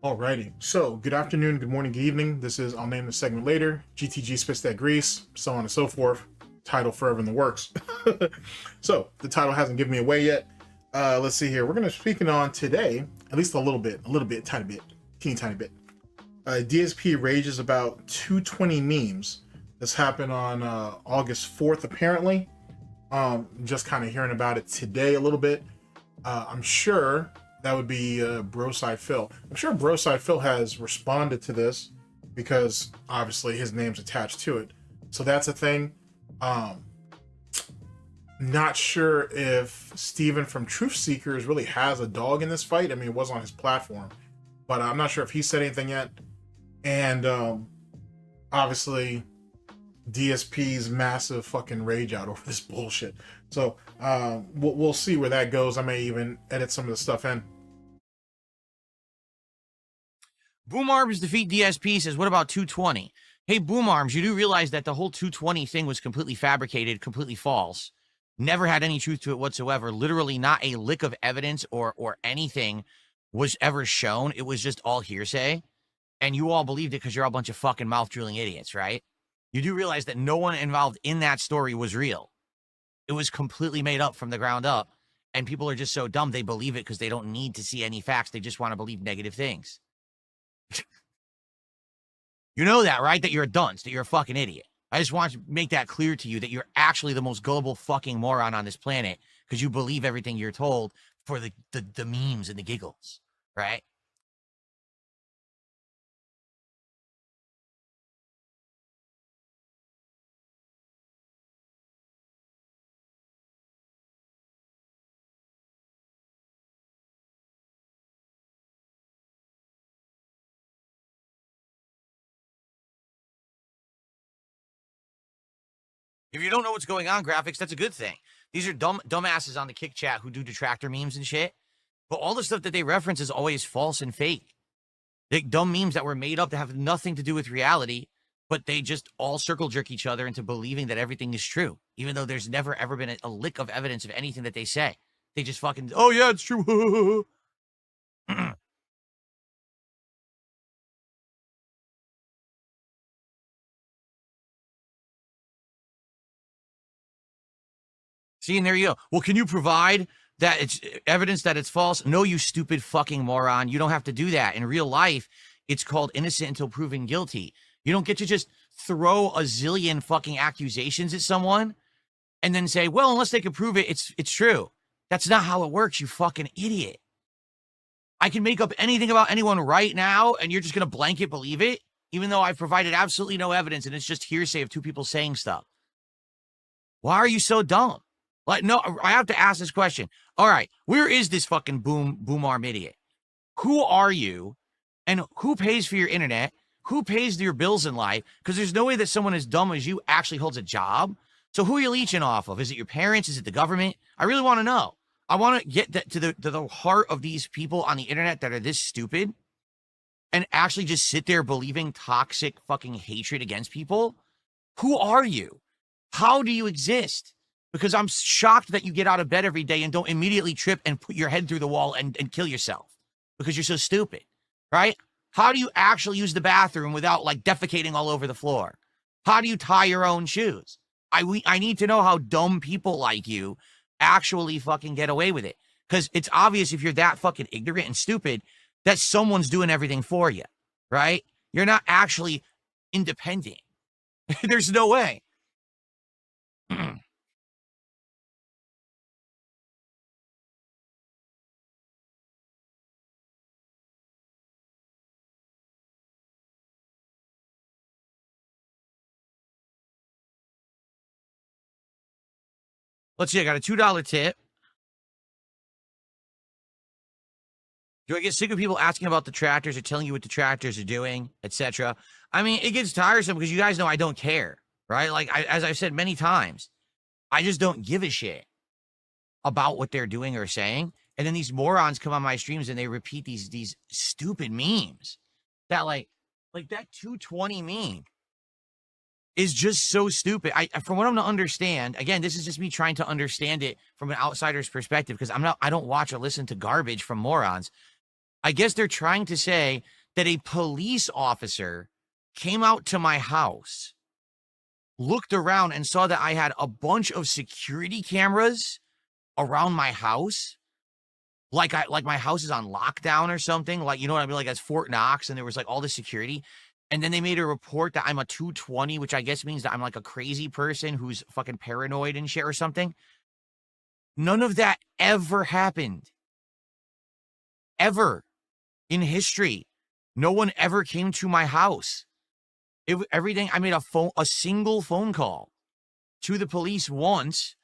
Alrighty, so good afternoon, good morning, good evening. This is, I'll name the segment later, GTG Spits That Grease, so on and so forth. Title forever in the works. So, the title hasn't given me away yet. Let's see here. We're going to be speaking on today, at least a little bit, tiny bit, teeny bit. DSP rages about 220 memes. This happened on August 4th, apparently. Just kind of hearing about it today a little bit. I'm sure that would be Darksydephil. I'm sure Darksydephil has responded to this because obviously his name's attached to it. So that's a thing. Not sure if Steven from Truth Seekers really has a dog in this fight. I mean, it was on his platform, but I'm not sure if he said anything yet. And obviously DSP's massive fucking rage out over this bullshit. So we'll see where that goes. I may even edit some of the stuff in. Boom Arms defeat DSP says, what about 220? Hey, Boom Arms, you do realize that the whole 220 thing was completely fabricated, completely false. Never had any truth to it whatsoever. Literally not a lick of evidence or anything was ever shown. It was just all hearsay. And you all believed it because you're all a bunch of fucking mouth-drooling idiots, right? You do realize that no one involved in that story was real. It was completely made up from the ground up. And people are just so dumb, they believe it because they don't need to see any facts. They just want to believe negative things. You know that, right? That you're a dunce, that you're a fucking idiot. I just want to make that clear to you that you're actually the most gullible fucking moron on this planet because you believe everything you're told for the memes and the giggles, right? If you don't know what's going on, graphics, that's a good thing. These are dumbasses on the Kick Chat who do detractor memes and shit. But all the stuff that they reference is always false and fake. Like dumb memes that were made up that have nothing to do with reality, but they just all circle jerk each other into believing that everything is true, even though there's never ever been a lick of evidence of anything that they say. They just fucking, oh yeah, it's true. See, and there you go. Well, can you provide that it's evidence that it's false? No, you stupid fucking moron. You don't have to do that. In real life, it's called innocent until proven guilty. You don't get to just throw a zillion fucking accusations at someone and then say, well, unless they can prove it, it's true. That's not how it works, you fucking idiot. I can make up anything about anyone right now, and you're just going to blanket believe it, even though I've provided absolutely no evidence, and it's just hearsay of two people saying stuff. Why are you so dumb? Like, no, I have to ask this question. All right, where is this fucking boom arm idiot? Who are you? And who pays for your internet? Who pays your bills in life? Because there's no way that someone as dumb as you actually holds a job. So who are you leeching off of? Is it your parents? Is it the government? I really want to know. I want to get to the heart of these people on the internet that are this stupid and actually just sit there believing toxic fucking hatred against people. Who are you? How do you exist? Because I'm shocked that you get out of bed every day and don't immediately trip and put your head through the wall and kill yourself because you're so stupid, right? How do you actually use the bathroom without like defecating all over the floor? How do you tie your own shoes? I need to know how dumb people like you actually fucking get away with it. Because it's obvious if you're that fucking ignorant and stupid that someone's doing everything for you, right? You're not actually independent. There's no way. Let's see, I got a $2 tip. Do I get sick of people asking about the tractors or telling you what the tractors are doing, etc.? I mean, it gets tiresome because you guys know I don't care, right? Like, as I've said many times, I just don't give a shit about what they're doing or saying. And then these morons come on my streams and they repeat these stupid memes that like that 220 meme is just so stupid. From what I'm to understand, again, this is just me trying to understand it from an outsider's perspective because I don't watch or listen to garbage from morons. I guess they're trying to say that a police officer came out to my house, looked around and saw that I had a bunch of security cameras around my house. Like my house is on lockdown or something. Like, you know what I mean? Like, as Fort Knox, and there was like all this security. And then they made a report that I'm a 220, which I guess means that I'm like a crazy person who's fucking paranoid and shit or something. None of that ever happened. Ever in history. No one ever came to my house. Everything, I made a single phone call to the police once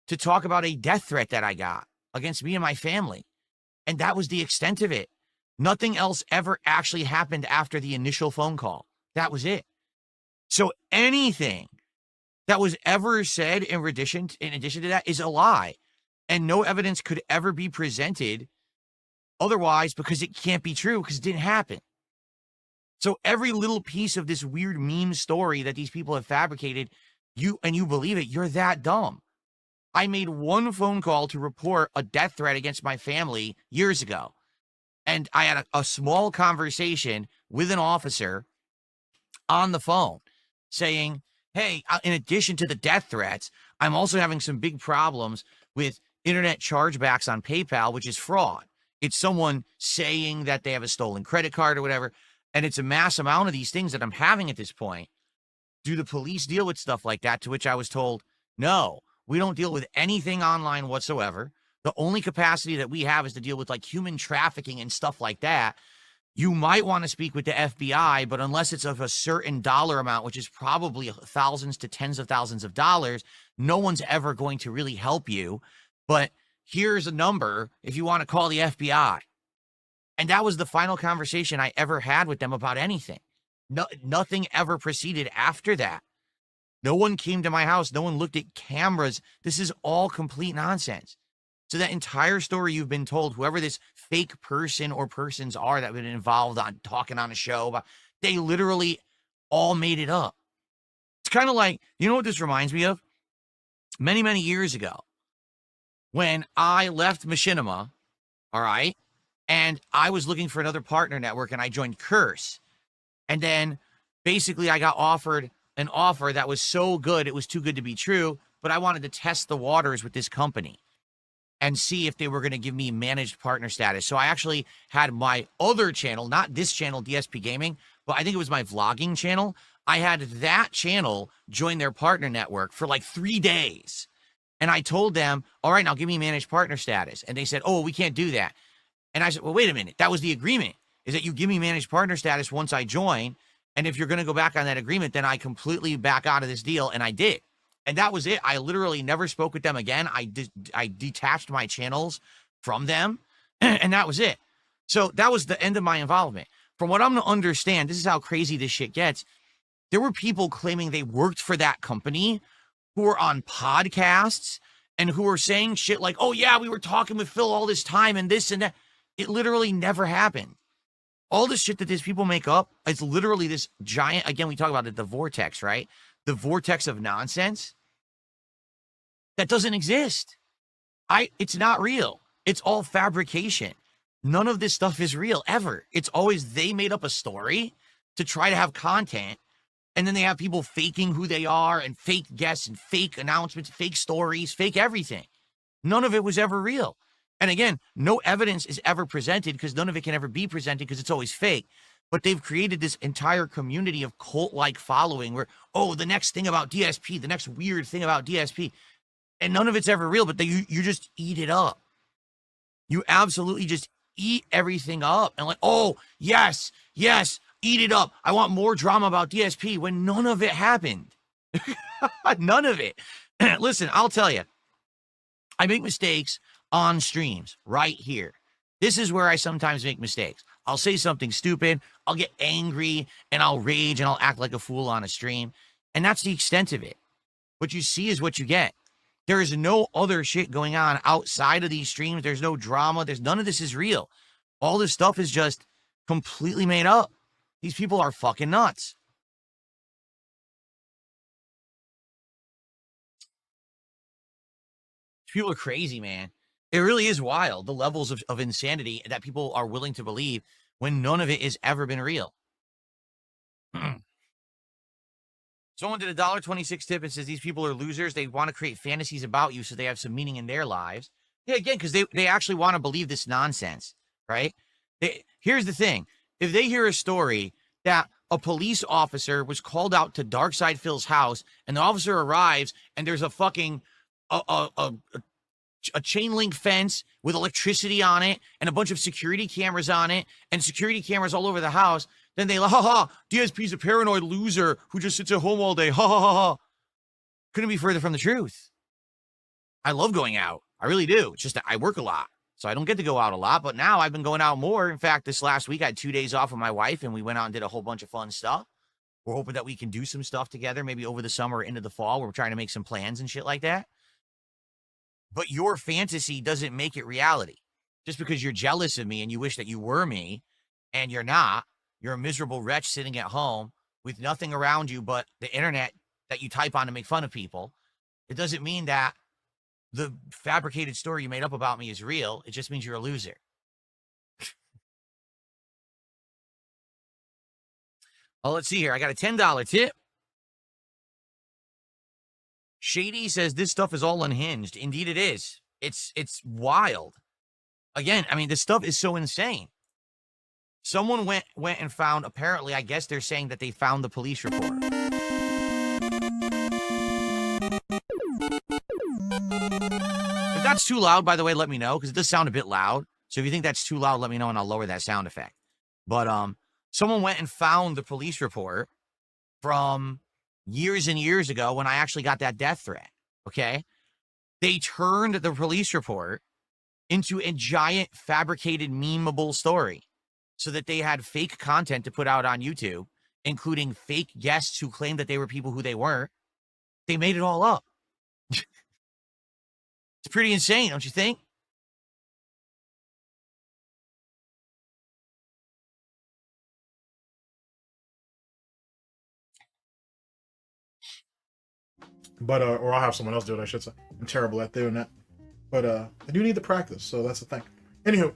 to talk about a death threat that I got against me and my family. And that was the extent of it. Nothing else ever actually happened after the initial phone call. That was it. So anything that was ever said in addition to that is a lie. And no evidence could ever be presented otherwise, because it can't be true, because it didn't happen. So every little piece of this weird meme story that these people have fabricated, you believe it, you're that dumb. I made one phone call to report a death threat against my family years ago. And I had a small conversation with an officer on the phone saying, hey, in addition to the death threats, I'm also having some big problems with internet chargebacks on PayPal, which is fraud. It's someone saying that they have a stolen credit card or whatever. And it's a mass amount of these things that I'm having at this point. Do the police deal with stuff like that? To which I was told, no, we don't deal with anything online whatsoever. The only capacity that we have is to deal with like human trafficking and stuff like that. You might want to speak with the FBI, but unless it's of a certain dollar amount, which is probably thousands to tens of thousands of dollars, no one's ever going to really help you. But here's a number if you want to call the FBI. And that was the final conversation I ever had with them about anything. Nothing ever proceeded after that. No one came to my house. No one looked at cameras. This is all complete nonsense. So that entire story you've been told, whoever this fake person or persons are that have been involved on talking on a show about, they literally all made it up. It's kind of like, you know what this reminds me of? Many, many years ago, when I left Machinima, all right, and I was looking for another partner network, and I joined Curse. And then basically I got offered an offer that was so good, it was too good to be true, but I wanted to test the waters with this company and see if they were going to give me managed partner status. So I actually had my other channel, not this channel, DSP Gaming, but I think it was my vlogging channel. I had that channel join their partner network for like 3 days. And I told them, all right, now give me managed partner status. And they said, oh, we can't do that. And I said, well, wait a minute. That was the agreement, is that you give me managed partner status once I join. And if you're going to go back on that agreement, then I completely back out of this deal. And I did. And that was it. I literally never spoke with them again. I detached my channels from them. And that was it. So that was the end of my involvement. From what I'm going to understand, this is how crazy this shit gets. There were people claiming they worked for that company who were on podcasts and who were saying shit like, oh, yeah, we were talking with Phil all this time and this and that. It literally never happened. All the shit that these people make up, it's literally this giant, again, we talk about it, the vortex, right? The vortex of nonsense that doesn't exist. It's not real. It's all fabrication. None of this stuff is real, ever. It's always they made up a story to try to have content, and then they have people faking who they are and fake guests and fake announcements, fake stories, fake everything. None of it was ever real. And again, no evidence is ever presented because none of it can ever be presented because it's always fake. But they've created this entire community of cult-like following where, oh, the next thing about DSP, the next weird thing about DSP. And none of it's ever real, but you just eat it up. You absolutely just eat everything up. And like, oh, yes, eat it up. I want more drama about DSP when none of it happened. None of it. Listen, I'll tell you, I make mistakes on streams right here. This is where I sometimes make mistakes. I'll say something stupid. I'll get angry and I'll rage and I'll act like a fool on a stream. And that's the extent of it. What you see is what you get. There is no other shit going on outside of these streams. There's no drama. None of this is real. All this stuff is just completely made up. These people are fucking nuts. People are crazy, man. It really is wild, the levels of insanity that people are willing to believe when none of it has ever been real. Someone did a $1.26 tip and says these people are losers. They want to create fantasies about you so they have some meaning in their lives. Yeah, again, because they actually want to believe this nonsense, right? Here's the thing. If they hear a story that a police officer was called out to Darksydephil's house and the officer arrives and there's a fucking a chain link fence with electricity on it and a bunch of security cameras on it and security cameras all over the house, then they, ha ha, DSP's a paranoid loser who just sits at home all day, ha ha ha ha. Couldn't be further from the truth. I love going out. I really do. It's just that I work a lot, so I don't get to go out a lot, but now I've been going out more. In fact, this last week I had 2 days off with my wife and we went out and did a whole bunch of fun stuff. We're hoping that we can do some stuff together, maybe over the summer or into the fall. We're trying to make some plans and shit like that. But your fantasy doesn't make it reality. Just because you're jealous of me and you wish that you were me, and you're not, you're a miserable wretch sitting at home with nothing around you but the internet that you type on to make fun of people. It doesn't mean that the fabricated story you made up about me is real. It just means you're a loser. Well, let's see here. I got a $10 tip. Shady says this stuff is all unhinged. Indeed it is. It's wild. Again, I mean, this stuff is so insane. Someone went and found, apparently, I guess they're saying that they found the police report. If that's too loud, by the way, let me know, because it does sound a bit loud. So if you think that's too loud, let me know and I'll lower that sound effect. But someone went and found the police report from years and years ago when I actually got that death threat, okay? They turned the police report into a giant fabricated memeable story so that they had fake content to put out on YouTube, including fake guests who claimed that they were people who they weren't. They made it all up. It's pretty insane, don't you think? But or I'll have someone else do it, I should say. I'm terrible at doing that. But I do need the practice, so that's the thing. Anywho,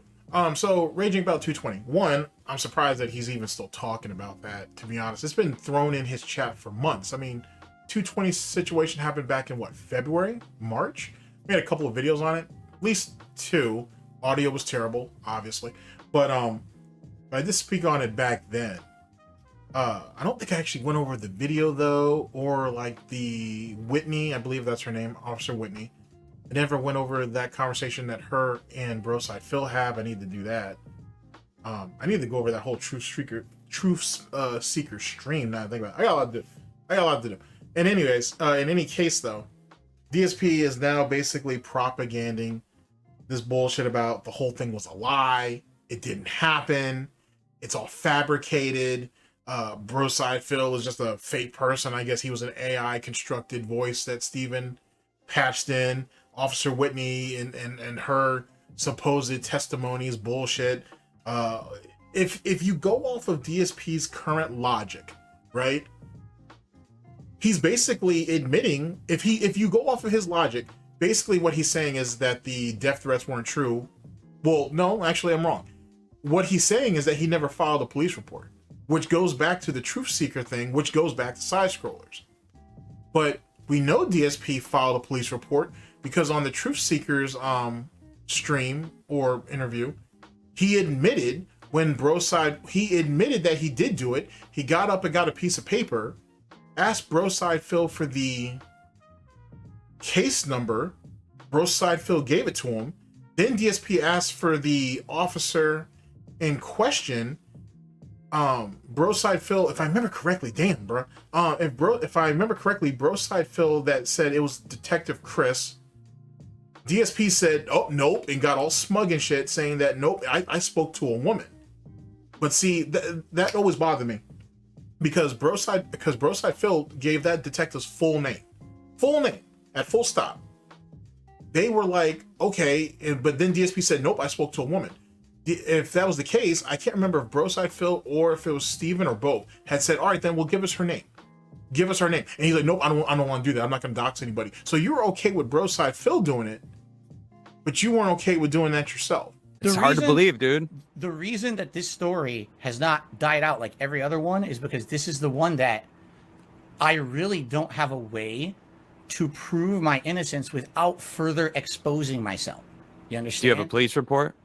so Raging About 220. One, I'm surprised that he's even still talking about that, to be honest. It's been thrown in his chat for months. I mean, 220 situation happened back in what, February? March? We had a couple of videos on it. At least 2. Audio was terrible, obviously. But I did speak on it back then. I don't think I actually went over the video though, or like the Whitney, I believe that's her name, Officer Whitney. I never went over that conversation that her and Darksydephil have. I need to do that. I need to go over that whole Truth Seeker stream. Now I think about it. I got a lot to do. And anyways, in any case though, DSP is now basically propaganding this bullshit about the whole thing was a lie. It didn't happen. It's all fabricated. Darksydephil is just a fake person. I guess he was an AI constructed voice that Steven patched in. Officer Whitney and her supposed testimonies bullshit. If you go off of DSP's current logic, right? He's basically admitting, if you go off of his logic, basically what he's saying is that the death threats weren't true. Well, no, actually I'm wrong. What he's saying is that he never filed a police report, which goes back to the Truth Seeker thing, which goes back to side scrollers. But we know DSP filed a police report because on the Truth Seekers stream or interview, he admitted he admitted that he did do it. He got up and got a piece of paper, asked Darksydephil for the case number. Darksydephil gave it to him. Then DSP asked for the officer in question. Darksydephil, if I remember correctly, damn, bro. If I remember correctly, Darksydephil that said it was Detective Chris. DSP said, oh, nope, and got all smug and shit, saying that, nope, I spoke to a woman. But see, that always bothered me. Because Darksydephil gave that detective's full name, at full stop. They were like, okay, but then DSP said, nope, I spoke to a woman. If that was the case, I can't remember if Darksydephil or if it was Steven or both had said, all right, then we'll give us her name. Give us her name. And he's like, nope, I don't want to do that. I'm not going to dox anybody. So you were okay with Darksydephil doing it, but you weren't okay with doing that yourself. It's hard to believe, dude. The reason that this story has not died out like every other one is because this is the one that I really don't have a way to prove my innocence without further exposing myself. You understand? Do you have a police report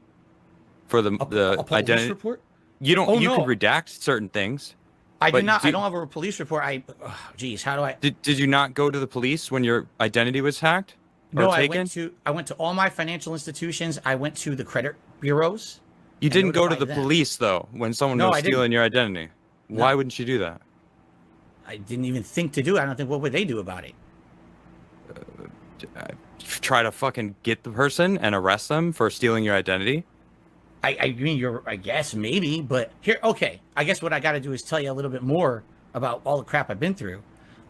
for the a police identity report? You don't. Oh, you no. can redact certain things. I do not. I don't have a police report. Geez, how do I? Did you not go to the police when your identity was hacked? No, or I taken? went to all my financial institutions. I went to the credit bureaus. You didn't go to the notified them. police though when someone No, was I didn't. stealing your identity. No. Why wouldn't you do that? I didn't even think to do it. I don't think. What would they do about it? Try to fucking get the person and arrest them for stealing your identity? I mean, I guess maybe, but here, okay. I guess what I got to do is tell you a little bit more about all the crap I've been through.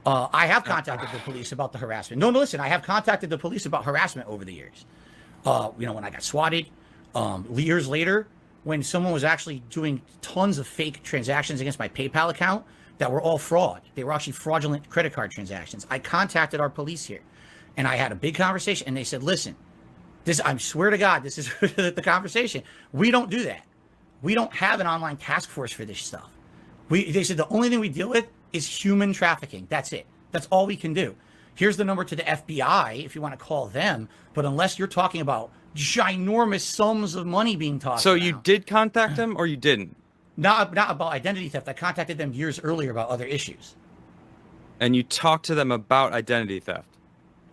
I have contacted the police about the harassment. No, listen, I have contacted the police about harassment over the years. When I got swatted, years later, when someone was actually doing tons of fake transactions against my PayPal account that were all fraud. They were actually fraudulent credit card transactions. I contacted our police here, and I had a big conversation, and they said, listen, I swear to God, this is the conversation. We don't do that. We don't have an online task force for this stuff. They said the only thing we deal with is human trafficking. That's it. That's all we can do. Here's the number to the FBI if you want to call them. But unless you're talking about ginormous sums of money being tossed So around, you did contact them or you didn't? Not about identity theft. I contacted them years earlier about other issues. And you talked to them about identity theft?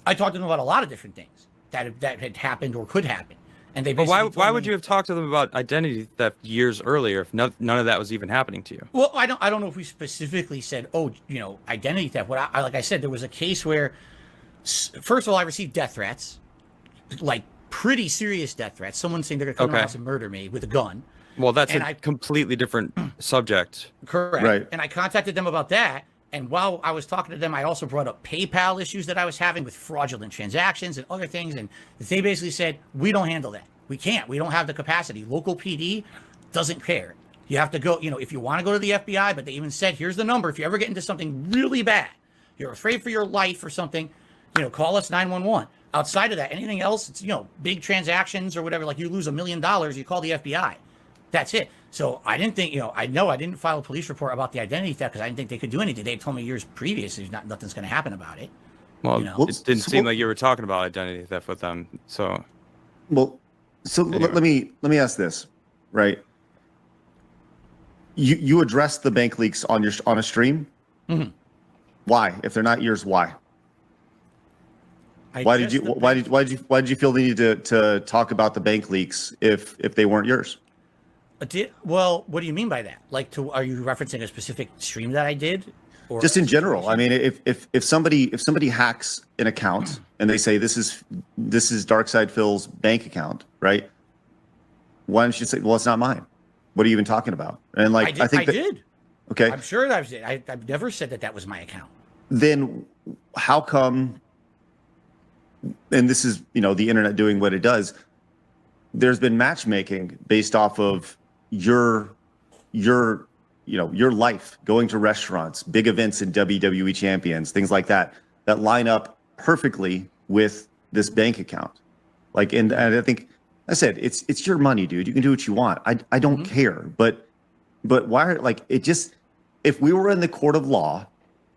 I talked to them about a lot of different things that had happened or could happen. And they But basically why would you have talked to them about identity theft years earlier if none of that was even happening to you? Well, I don't know if we specifically said, identity theft. Like I said, there was a case where, first of all, I received death threats, like pretty serious death threats. Someone saying they're going to come to my house and murder me with a gun. Well, that's a completely different subject. Correct. Right. And I contacted them about that. And while I was talking to them, I also brought up PayPal issues that I was having with fraudulent transactions and other things. And they basically said, we don't handle that. We can't. We don't have the capacity. Local PD doesn't care. You have to go, if you want to go to the FBI, but they even said, here's the number. If you ever get into something really bad, you're afraid for your life or something, call us 911. Outside of that, anything else, it's, big transactions or whatever, like you lose $1 million, you call the FBI. That's it. So I didn't think, I didn't file a police report about the identity theft because I didn't think they could do anything. They told me years previous nothing's going to happen about it. Well, it didn't seem like you were talking about identity theft with them. So, anyway. let me ask this, right? You addressed the bank leaks on a stream. Mm-hmm. Why? If they're not yours, why? Why did you feel the need to talk about the bank leaks if they weren't yours? Well, what do you mean by that? Are you referencing a specific stream that I did? Or just in general? I mean, if somebody hacks an account and they say this is Darksydephil's bank account, right? Why don't you say, well, it's not mine? What are you even talking about? And I did. Okay, I'm sure I did. I've never said that was my account. Then how come? And this is the internet doing what it does. There's been matchmaking based off of your life, going to restaurants, big events in WWE champions, things like that line up perfectly with this bank account. And I think I said, it's your money, dude. You can do what you want. I don't care. But why, if we were in the court of law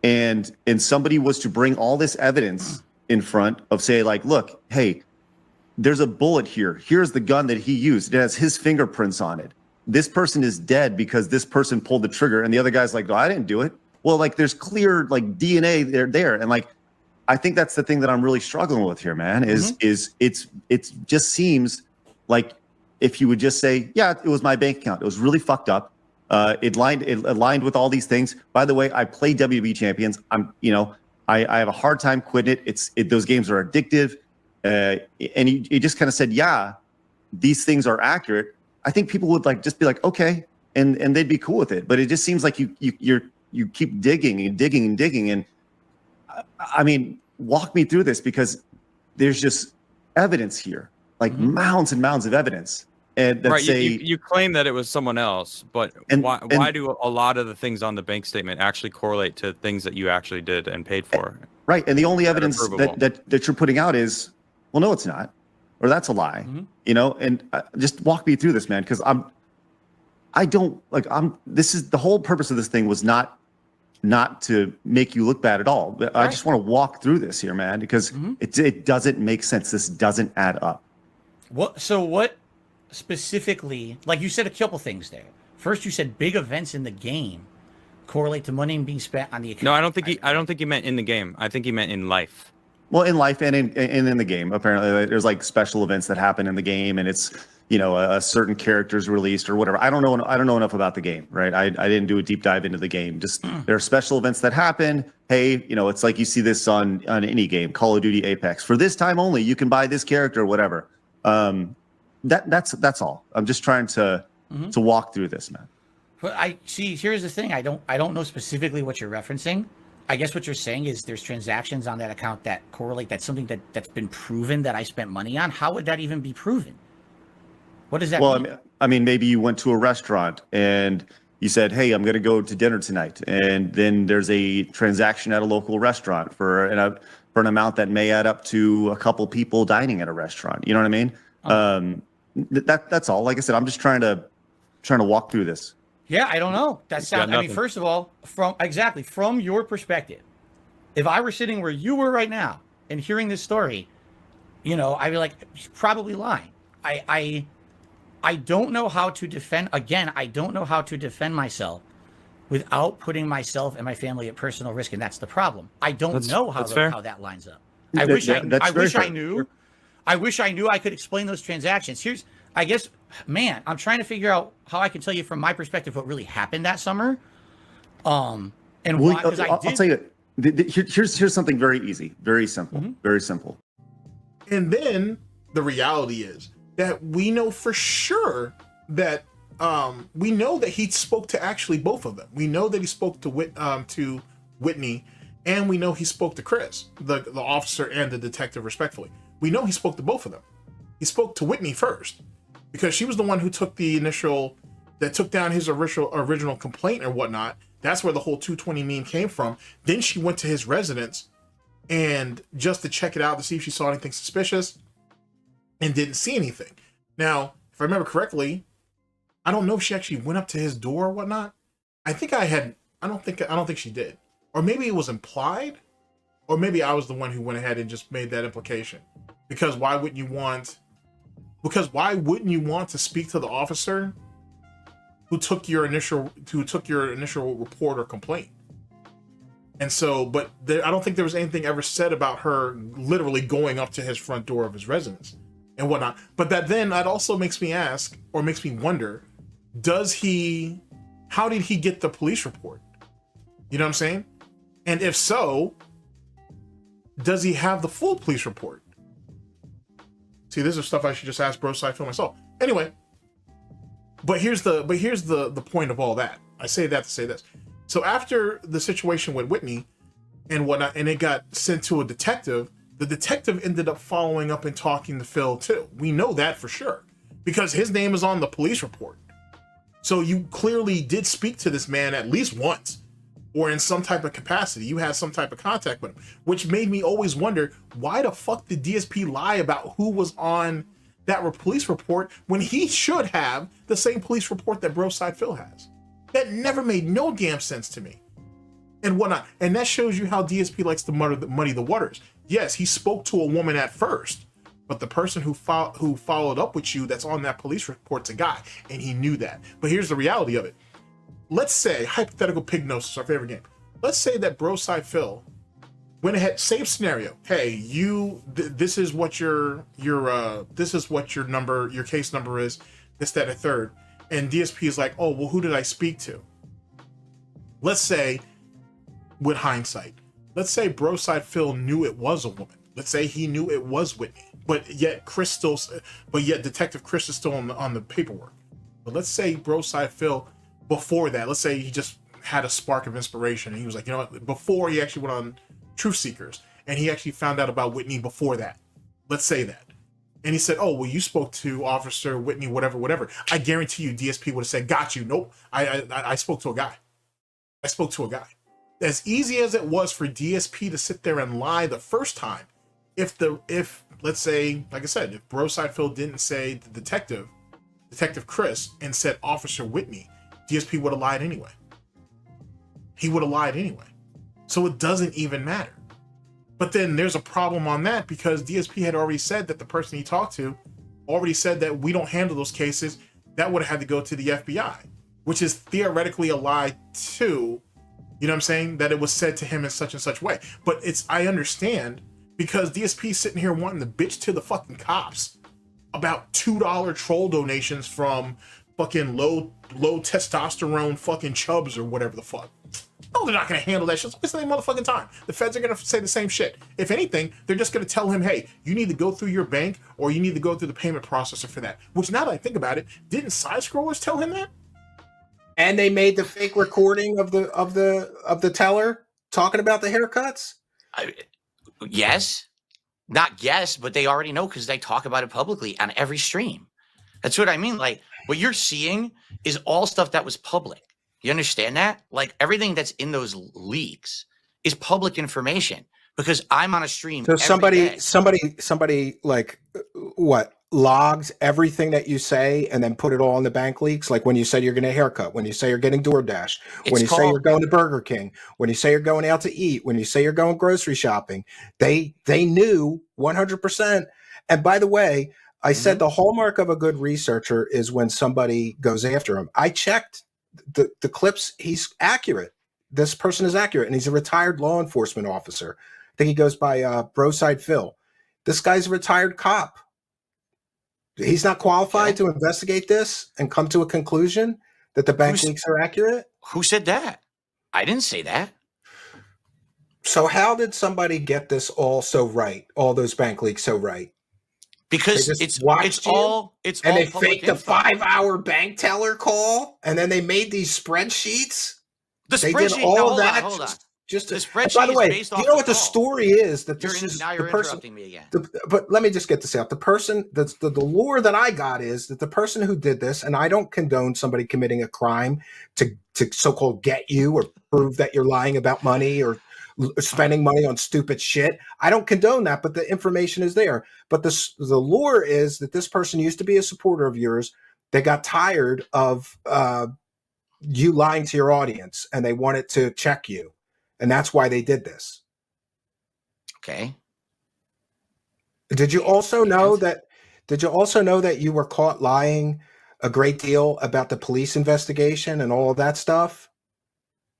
and somebody was to bring all this evidence in front of, say, look, hey, there's a bullet here. Here's the gun that he used. It has his fingerprints on it. This person is dead because this person pulled the trigger. And the other guy's like, no, I didn't do it. Well, there's clear DNA there. And I think that's the thing that I'm really struggling with here, man, is it just seems like if you would just say, yeah, it was my bank account. It was really fucked up. It aligned with all these things. By the way, I play WWE champions. I have a hard time quitting it. Those games are addictive. And he just kind of said, yeah, these things are accurate. I think people would just be like, okay, and they'd be cool with it. But it just seems like you keep digging and digging and digging. And I mean, walk me through this, because there's just evidence here, mounds and mounds of evidence. And that say you claim that it was someone else, but why do a lot of the things on the bank statement actually correlate to things that you actually did and paid for? Right. And the only evidence that you're putting out is, well, no, it's not. or that's a lie, you know, and just walk me through this, man. Cause this is the whole purpose of this thing was not to make you look bad at all. But I just want to walk through this here, man, because it doesn't make sense. This doesn't add up. So what specifically, like you said a couple things there. First, you said big events in the game correlate to money being spent on the account. No, I don't think he meant in the game. I think he meant in life. Well, in life and in the game, apparently there's like special events that happen in the game, and it's, you know, a certain character's released or whatever. I don't know enough about the game, right? I didn't do a deep dive into the game. Just there are special events that happen. Hey, you know, it's like you see this on any game, Call of Duty, Apex. For this time only, you can buy this character or whatever. That's all. I'm just trying to walk through this, man. But I see. Here's the thing. I don't know specifically what you're referencing. I guess what you're saying is there's transactions on that account that correlate. That's something that's been proven that I spent money on. How would that even be proven? What does that mean? Well, I mean, maybe you went to a restaurant and you said, "Hey, I'm going to go to dinner tonight," and then there's a transaction at a local restaurant for an amount that may add up to a couple people dining at a restaurant. You know what I mean? That's all. Like I said, I'm just trying to walk through this. Yeah, I don't know. That sounds. I mean, first of all, from your perspective, if I were sitting where you were right now and hearing this story, you know, I'd be like, he's probably lying. I don't know how to defend. Again, I don't know how to defend myself without putting myself and my family at personal risk, and that's the problem. I don't know how that lines up. I wish I knew. I wish I knew I could explain those transactions. I guess, man, I'm trying to figure out how I can tell you from my perspective what really happened that summer. And why? Because I'll tell you. Here's something very easy, very simple, very simple. And then the reality is that we know for sure that we know that he spoke to actually both of them. We know that he spoke to Whitney, and we know he spoke to Chris, the officer and the detective, respectfully. We know he spoke to both of them. He spoke to Whitney first because she was the one who took took down his original complaint or whatnot. That's where the whole 220 meme came from. Then she went to his residence and just to check it out to see if she saw anything suspicious and didn't see anything. Now, if I remember correctly, I don't know if she actually went up to his door or whatnot. I don't think she did. Or maybe it was implied, or maybe I was the one who went ahead and just made that implication. Because why wouldn't you want to speak to the officer who took your initial report or complaint? And so, but I don't think there was anything ever said about her literally going up to his front door of his residence and whatnot. But that also makes me ask, or makes me wonder, how did he get the police report? You know what I'm saying? And if so, does he have the full police report? See, this is stuff I should just ask Darksydephil myself. Anyway, but here's the point of all that. I say that to say this. So after the situation with Whitney and whatnot, and it got sent to a detective, the detective ended up following up and talking to Phil too. We know that for sure because his name is on the police report. So you clearly did speak to this man at least once, or in some type of capacity. You had some type of contact with him, which made me always wonder, why the fuck did DSP lie about who was on that police report when he should have the same police report that Darksydephil has? That never made no damn sense to me. And whatnot. And that shows you how DSP likes to muddy the waters. Yes, he spoke to a woman at first, but the person who followed up with you that's on that police report's a guy, and he knew that. But here's the reality of it. Let's say, hypothetical pignosis, our favorite game. Let's say that Darksydephil went ahead, same scenario. Hey, this is what your case number is, this, that, and third. And DSP is like, oh, well, who did I speak to? Let's say, with hindsight, let's say Darksydephil knew it was a woman. Let's say he knew it was Whitney, but yet Detective Chris is still on the paperwork. But let's say Darksydephil, before that, let's say he just had a spark of inspiration and he was like, you know what, before he actually went on Truth Seekers and he actually found out about Whitney before that. Let's say that. And he said, oh, well, you spoke to Officer Whitney, whatever. I guarantee you DSP would have said, got you. Nope. I spoke to a guy. I spoke to a guy. As easy as it was for DSP to sit there and lie the first time, if let's say, like I said, if Darksydephil didn't say the Detective Chris, and said Officer Whitney, DSP would have lied anyway. He would have lied anyway. So it doesn't even matter. But then there's a problem on that, because DSP had already said that the person he talked to already said that we don't handle those cases. That would have had to go to the FBI, which is theoretically a lie too. You know what I'm saying? That it was said to him in such and such way. But I understand, because DSP sitting here wanting to bitch to the fucking cops about $2 troll donations from fucking low testosterone fucking chubs or whatever the fuck. No, they're not going to handle that shit. It's the same motherfucking time. The feds are going to say the same shit. If anything, they're just going to tell him, hey, you need to go through your bank, or you need to go through the payment processor for that. Which, now that I think about it, didn't side scrollers tell him that? And they made the fake recording of the teller talking about the haircuts. Yes, not yes, but they already know, because they talk about it publicly on every stream. That's what I mean. Like, what you're seeing is all stuff that was public. You understand that? Like, everything that's in those leaks is public information, because I'm on a stream. So somebody like what logs everything that you say and then put it all in the bank leaks. Like when you say you're getting a haircut, when you say you're getting DoorDash, when you say you're going to Burger King, when you say you're going out to eat, when you say you're going grocery shopping, they knew 100%. And by the way, I said the hallmark of a good researcher is when somebody goes after him. I checked the clips. He's accurate. This person is accurate, and he's a retired law enforcement officer. I think he goes by Darksydephil. This guy's a retired cop. He's not qualified to investigate this and come to a conclusion that the bank leaks are accurate. Who said that? I didn't say that. So how did somebody get this all so right? All those bank leaks so right? Because it's all and they faked a 5-hour bank teller call, and then they made these spreadsheets. They did all that. Hold on. Just the spreadsheet. By the way, is based you know off what the story is? That this is now you're the person. Interrupting me again. But let me just get this out. The person that's the lore that I got is that the person who did this, and I don't condone somebody committing a crime to so-called get you or prove that you're lying about money or spending money on stupid shit. I don't condone that, but the information is there. But the lore is that this person used to be a supporter of yours. They got tired of you lying to your audience, and they wanted to check you, and that's why they did this. Okay. Did you also know that? Did you also know that you were caught lying a great deal about the police investigation and all of that stuff?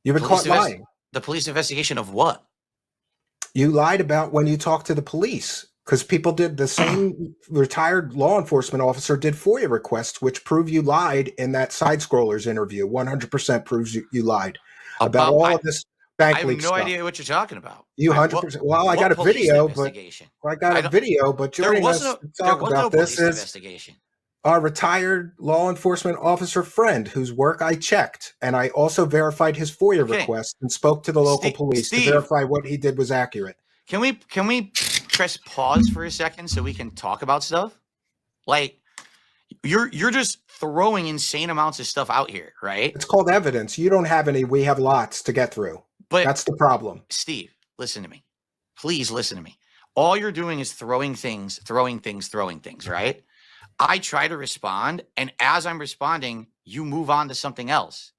You were caught lying. The police investigation of what? You lied about when you talked to the police, because people did the same. Retired law enforcement officer did FOIA requests, which prove you lied in that side scrollers interview. 100% proves you lied about all of this bank leak stuff. I have no idea what you're talking about. You 100%. Well, I got a video, but joining us to talk about this is investigation. Our retired law enforcement officer friend, whose work I checked, and I also verified his FOIA request and spoke to the local police to verify what he did was accurate. Can we press pause for a second so we can talk about stuff? Like, you're just throwing insane amounts of stuff out here, right? It's called evidence. You don't have any. We have lots to get through. But that's the problem. Steve, listen to me. Please listen to me. All you're doing is throwing things, right? I try to respond, and as I'm responding, you move on to something else.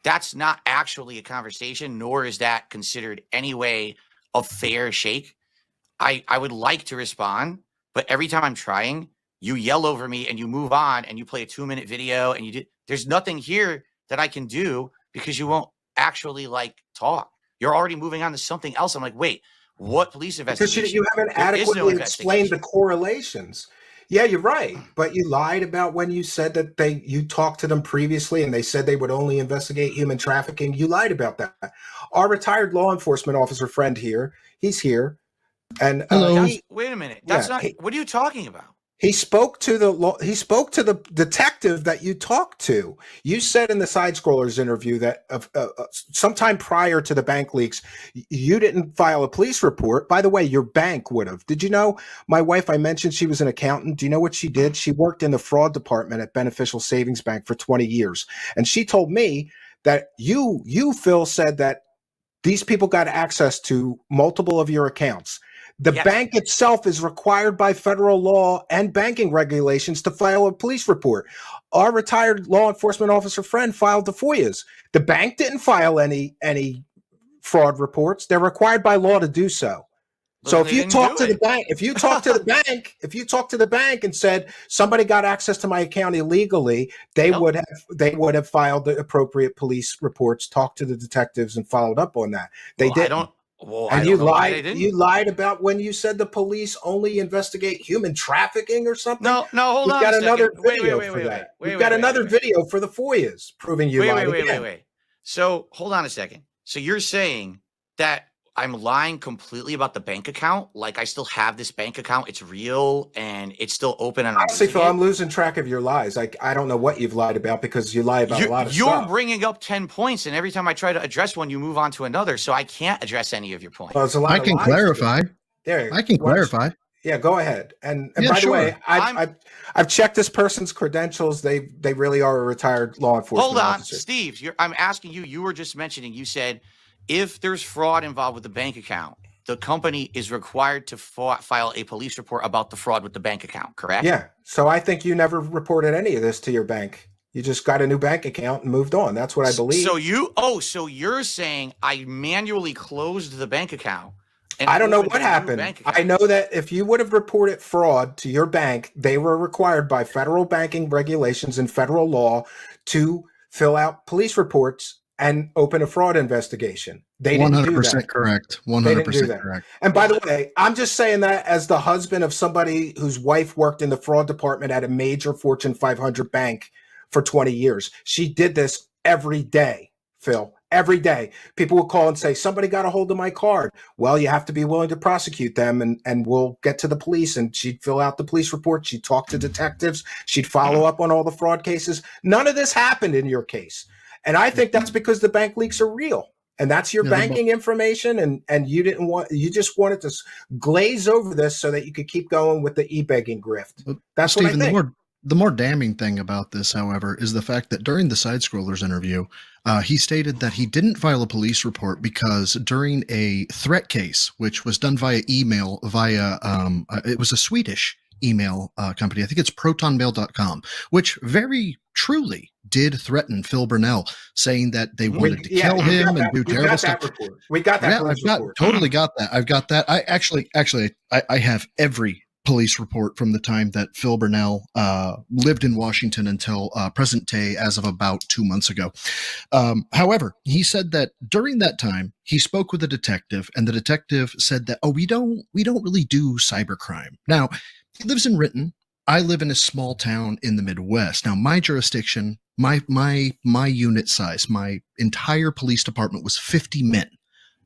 That's not actually a conversation, nor is that considered any way a fair shake. I would like to respond, but every time I'm trying, you yell over me and you move on and you play a 2-minute video and there's nothing here that I can do because you won't actually talk. You're already moving on to something else. I'm like, wait, what police investigation? Because you haven't adequately explained the correlations. Yeah, you're right. But you lied about when you said that you talked to them previously and they said they would only investigate human trafficking. You lied about that. Our retired law enforcement officer friend here, he's here. And wait a minute. That's not what are you talking about? He spoke to the detective that you talked to. You said in the side scrollers interview that sometime prior to the bank leaks, you didn't file a police report. By the way, your bank would have. Did you know my wife, I mentioned she was an accountant. Do you know what she did? She worked in the fraud department at Beneficial Savings Bank for 20 years. And she told me that you, Phil, said that these people got access to multiple of your accounts. The bank itself is required by federal law and banking regulations to file a police report. Our retired law enforcement officer friend filed the FOIAs. The bank didn't file any fraud reports. They're required by law to do so. So if you talk to the bank, if you talk to the bank and said somebody got access to my account illegally, they would have filed the appropriate police reports, talked to the detectives, and followed up on that. They didn't. You lied about when you said the police only investigate human trafficking or something. No, hold on. We've got another video for that. We've got another video for the FOIAs proving you lied again. Wait. So hold on a second. So you're saying that I'm lying completely about the bank account? Like I still have this bank account, it's real, and it's still open. And honestly, Phil, I'm losing track of your lies. I don't know what you've lied about because you lie about a lot of stuff. You're bringing up 10 points, and every time I try to address one, you move on to another. So I can't address any of your points. Well, I can clarify. I can clarify. Yeah, go ahead. And by the way, I've checked this person's credentials. They really are a retired law enforcement officer. Steve. I'm asking you. You were just mentioning. You said if there's fraud involved with the bank account, the company is required to file a police report about the fraud with the bank account, correct? Yeah. So I think you never reported any of this to your bank. You just got a new bank account and moved on. That's what I believe. So you're saying I manually closed the bank account. I don't know what happened. I know that if you would have reported fraud to your bank, they were required by federal banking regulations and federal law to fill out police reports and open a fraud investigation. They didn't do that. 100% correct. 100% correct. And by the way, I'm just saying that as the husband of somebody whose wife worked in the fraud department at a major Fortune 500 bank for 20 years. She did this every day, Phil. Every day. People would call and say, somebody got a hold of my card. Well, you have to be willing to prosecute them, and we'll get to the police. And she'd fill out the police report. She'd talk to detectives. She'd follow up on all the fraud cases. None of this happened in your case. And I think that's because the bank leaks are real, and that's your banking information. And you just wanted to glaze over this so that you could keep going with the e-begging grift. That's what I think. The more damning thing about this, however, is the fact that during the Side Scrollers interview, he stated that he didn't file a police report because during a threat case, which was done via email, it was a Swedish email company. I think it's protonmail.com, which very truly did threaten Phil Burnell, saying that they wanted to kill him and do terrible stuff. We got that. Totally got that. I've got that. I actually, I have every police report from the time that Phil Burnell lived in Washington until present day, as of about 2 months ago. However, he said that during that time he spoke with a detective, and the detective said that, we don't really do cybercrime. Now, he lives in Renton. I live in a small town in the Midwest. Now, my jurisdiction, my unit size, my entire police department was 50 men.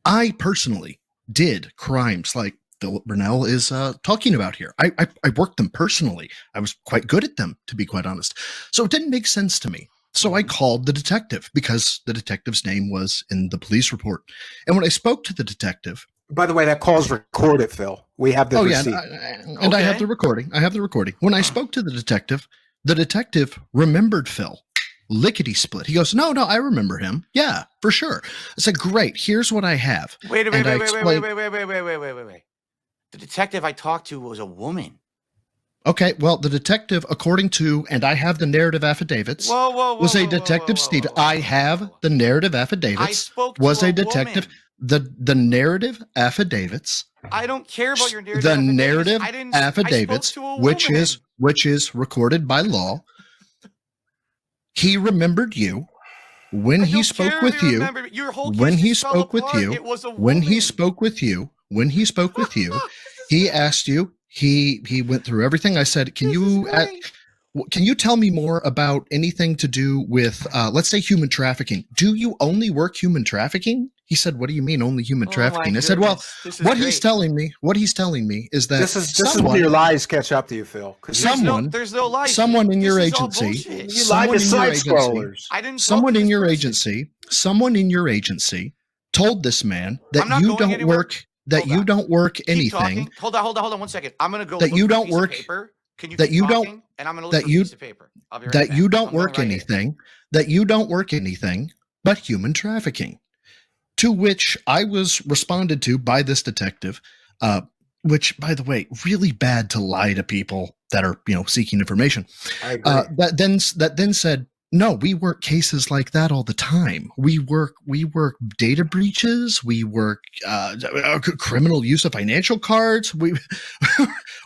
I personally did crimes like Philip Burnell is talking about here. I worked them personally. I was quite good at them, to be quite honest. So it didn't make sense to me. So I called the detective because the detective's name was in the police report. And when I spoke to the detective, by the way, that call's recorded, Phil. We have the receipt. And I have the recording. When I spoke to the detective remembered Phil. Lickety split. He goes, no, I remember him. Yeah, for sure. I said, great. Here's what I have. Wait. The detective I talked to was a woman. Okay, well, the detective, according to, and I have the narrative affidavits, was a detective Steve. I have the narrative affidavits. I spoke to was a detective. Woman. The narrative affidavits. I don't care about your narrative. The narrative affidavits, which is recorded by law. He remembered you when he spoke with you. When he spoke with you. When he spoke with you. When he spoke with you, he asked you. He went through everything. I said, can you tell me more about anything to do with, let's say, human trafficking? Do you only work human trafficking? He said, what do you mean only human trafficking? I said, well, what he's telling me is that this is when your lies catch up to you, Phil. There's no lies. Someone in your agency, you lied to side scrollers. Someone in your agency told this man that you don't work. That you don't work anything. Hold on 1 second. I'm gonna go. That you don't work. Can you? That you don't. And I'm gonna look at a piece of paper. That you don't work anything. That you don't work anything but human trafficking. To which I was responded to by this detective. which, by the way, really bad to lie to people that are, seeking information. I agree. That then said, no, we work cases like that all the time. We work data breaches. We work criminal use of financial cards. We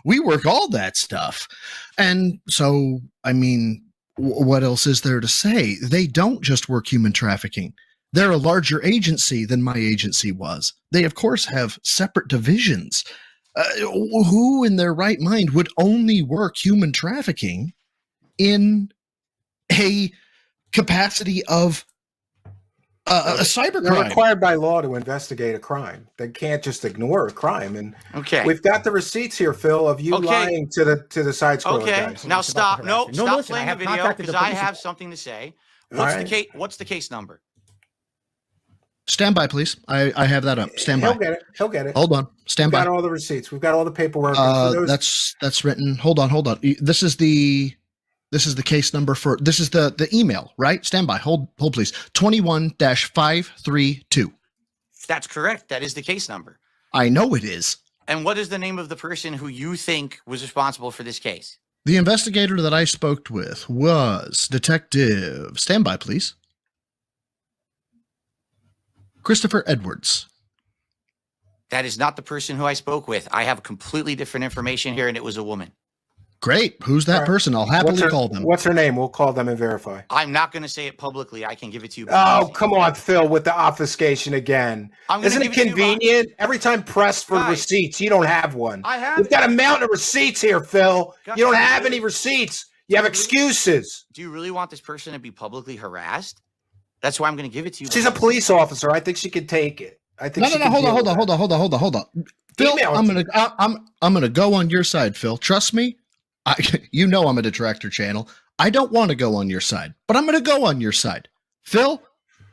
we work all that stuff. And so, I mean, what else is there to say? They don't just work human trafficking. They're a larger agency than my agency was. They, of course, have separate divisions. Who in their right mind would only work human trafficking in a capacity of a cybercrime? They're required by law to investigate a crime. They can't just ignore a crime. And we've got the receipts here, Phil, of you lying to the side scroller guys. Now stop. No, stop playing the video because I have something to say. What's the case number? Stand by, please. I have that up. Stand by. He'll get it. Hold on. Stand by. We've got all the receipts. We've got all the paperwork. That's written. Hold on. This is the case number for, this is the email, right? Stand by. Hold please. 21-532. That's correct. That is the case number. I know it is. And what is the name of the person who you think was responsible for this case? The investigator that I spoke with was Detective, stand by, please, Christopher Edwards. That is not the person who I spoke with. I have completely different information here, and it was a woman. Great. Who's that person? I'll happily call them. What's her name? We'll call them and verify. I'm not going to say it publicly. I can give it to you. Oh, come on, Phil, with the obfuscation again. Isn't it convenient? Every time pressed for receipts, you don't have one. I have. We've got a mountain of receipts here, Phil. You don't have any receipts. You have excuses. Do you really want this person to be publicly harassed? That's why I'm going to give it to you. She's a police officer. I think she could take it. I think. No. Hold on. Phil, I'm gonna go on your side, Phil. Trust me. I'm a detractor channel. I don't want to go on your side, but I'm going to go on your side. Phil,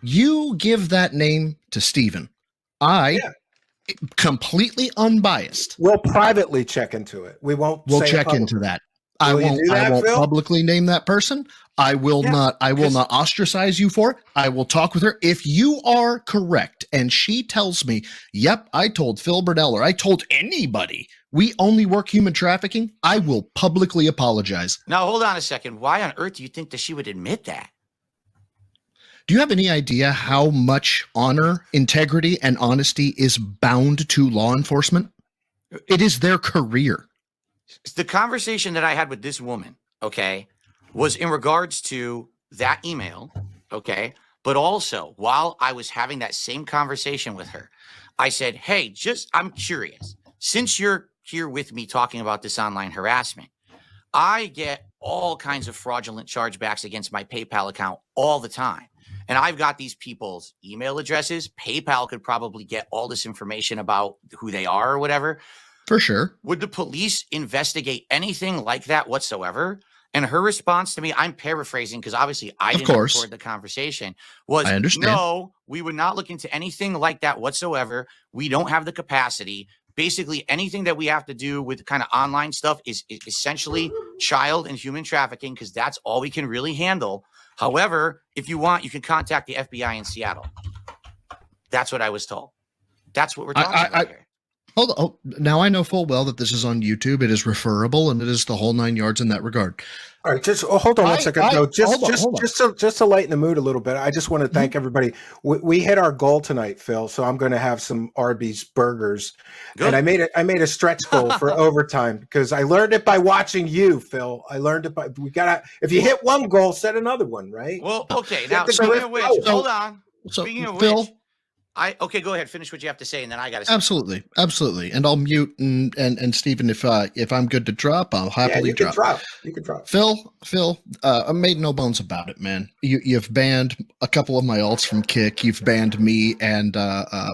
you give that name to Steven. Completely unbiased. We'll privately check into it. We'll check into that. I won't publicly name that person. I will not ostracize you for it. I will talk with her. If you are correct and she tells me, yep, I told Phil Burdell or I told anybody we only work human trafficking, I will publicly apologize. Now, hold on a second. Why on earth do you think that she would admit that? Do you have any idea how much honor, integrity, and honesty is bound to law enforcement? It is their career. The conversation that I had with this woman, was in regards to that email, but also while I was having that same conversation with her, I said, hey, I'm curious. Since you're here with me talking about this online harassment, I get all kinds of fraudulent chargebacks against my PayPal account all the time. And I've got these people's email addresses. PayPal could probably get all this information about who they are or whatever. For sure. Would the police investigate anything like that whatsoever? And her response to me, I'm paraphrasing because obviously I didn't record the conversation, was, I understand. No, we would not look into anything like that whatsoever. We don't have the capacity. Basically, anything that we have to do with kind of online stuff is essentially child and human trafficking because that's all we can really handle. However, if you want, you can contact the FBI in Seattle. That's what I was told. That's what we're talking about here. Hold on. Oh, now I know full well that this is on YouTube. It is referable, and it is the whole 9 yards in that regard. All right, just hold on one second. Just to lighten the mood a little bit, I just want to thank everybody. We hit our goal tonight, Phil. So I'm going to have some Arby's burgers, and I made a stretch goal for overtime because I learned it by watching you, Phil. I learned it by if you hit one goal, set another one, right? Well, okay. Now, speaking of which, hold on. Speaking of Phil, which. Go ahead. Finish what you have to say, and then I got to say. Absolutely. And I'll mute and Stephen, if I'm good to drop, I'll happily drop. You can drop. Phil, I made no bones about it, man. You've banned a couple of my alts from Kick. You've banned me and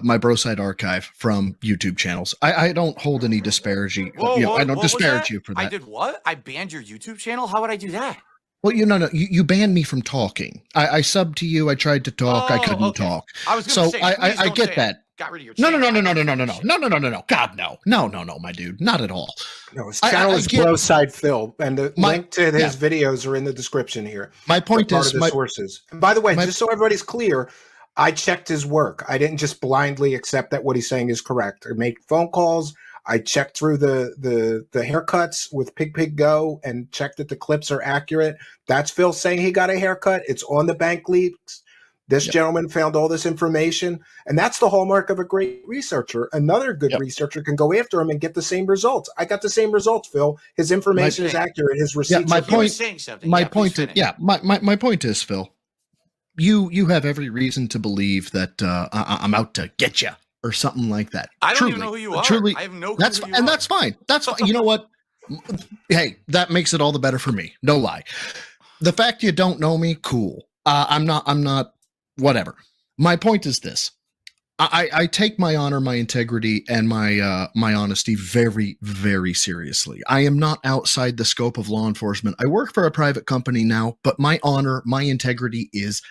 my Broside archive from YouTube channels. I don't hold any disparaging. I don't disparage you for that. I did what? I banned your YouTube channel? How would I do that? Well, you banned me from talking. I subbed to you. I tried to talk. I couldn't talk. I was going to say, I get that. Got rid of your channel. No. God, no, my dude, not at all. No, his channel is Broside Phil, and the link to his videos are in the description here. My point is, the sources. And by the way, just so everybody's clear, I checked his work. I didn't just blindly accept that what he's saying is correct or make phone calls. I checked through the haircuts with Pig Go and checked that the clips are accurate. That's Phil saying he got a haircut. It's on the bank leaks. This gentleman found all this information, and that's the hallmark of a great researcher. Another good researcher can go after him and get the same results. I got the same results, Phil. His information is accurate. His receipts. My are point. Saying something. My point. My point is, Phil. You have every reason to believe that I'm out to get you or something like that. I don't even know who you are. Truly, I have no clue. That's fine. That's fine. You know what? Hey, that makes it all the better for me. No lie. The fact you don't know me, cool. I'm not. Whatever. My point is this. I take my honor, my integrity, and my honesty very, very seriously. I am not outside the scope of law enforcement. I work for a private company now, but my honor, my integrity is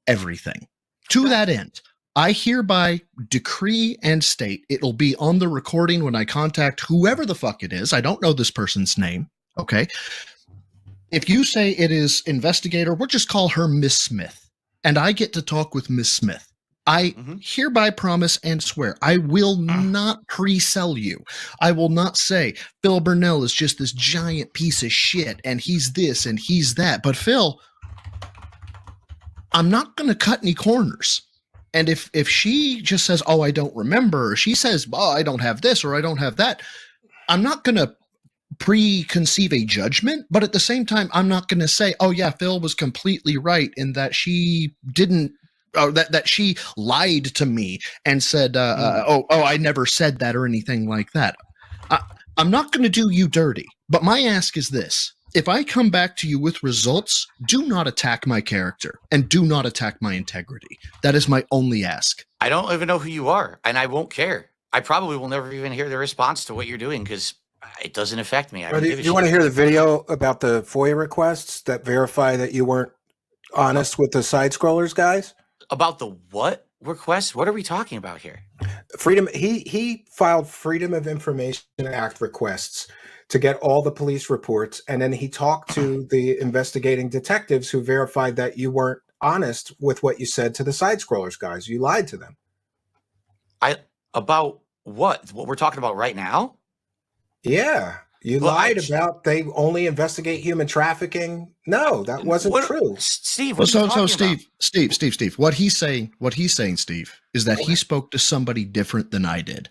everything. To that end, I hereby decree and state, it'll be on the recording when I contact whoever the fuck it is. I don't know this person's name. Okay. If you say it is investigator, we'll just call her Miss Smith. And I get to talk with Miss Smith. I hereby promise and swear I will not pre-sell you. I will not say Phil Burnell is just this giant piece of shit and he's this and he's that. But Phil, I'm not going to cut any corners. And if she just says, oh, I don't remember, or she says, oh, I don't have this or I don't have that, I'm not going to preconceive a judgment, but at the same time, I'm not going to say, oh yeah, Phil was completely right in that she didn't, or that she lied to me and said, I never said that or anything like that. I'm not going to do you dirty, but my ask is this. If I come back to you with results, do not attack my character and do not attack my integrity. That is my only ask. I don't even know who you are, and I won't care. I probably will never even hear the response to what you're doing because it doesn't affect me. Do you want to hear the video about the FOIA requests that verify that you weren't honest with the side scrollers, guys? About the what requests? What are we talking about here? Freedom. He filed Freedom of Information Act requests to get all the police reports, and then he talked to the investigating detectives who verified that you weren't honest with what you said to the side scrollers, guys. You lied to them. About what? What we're talking about right now? Yeah, you lied about they only investigate human trafficking. No, that wasn't true. Steve, Steve, what he's saying, Steve, is that he spoke to somebody different than I did.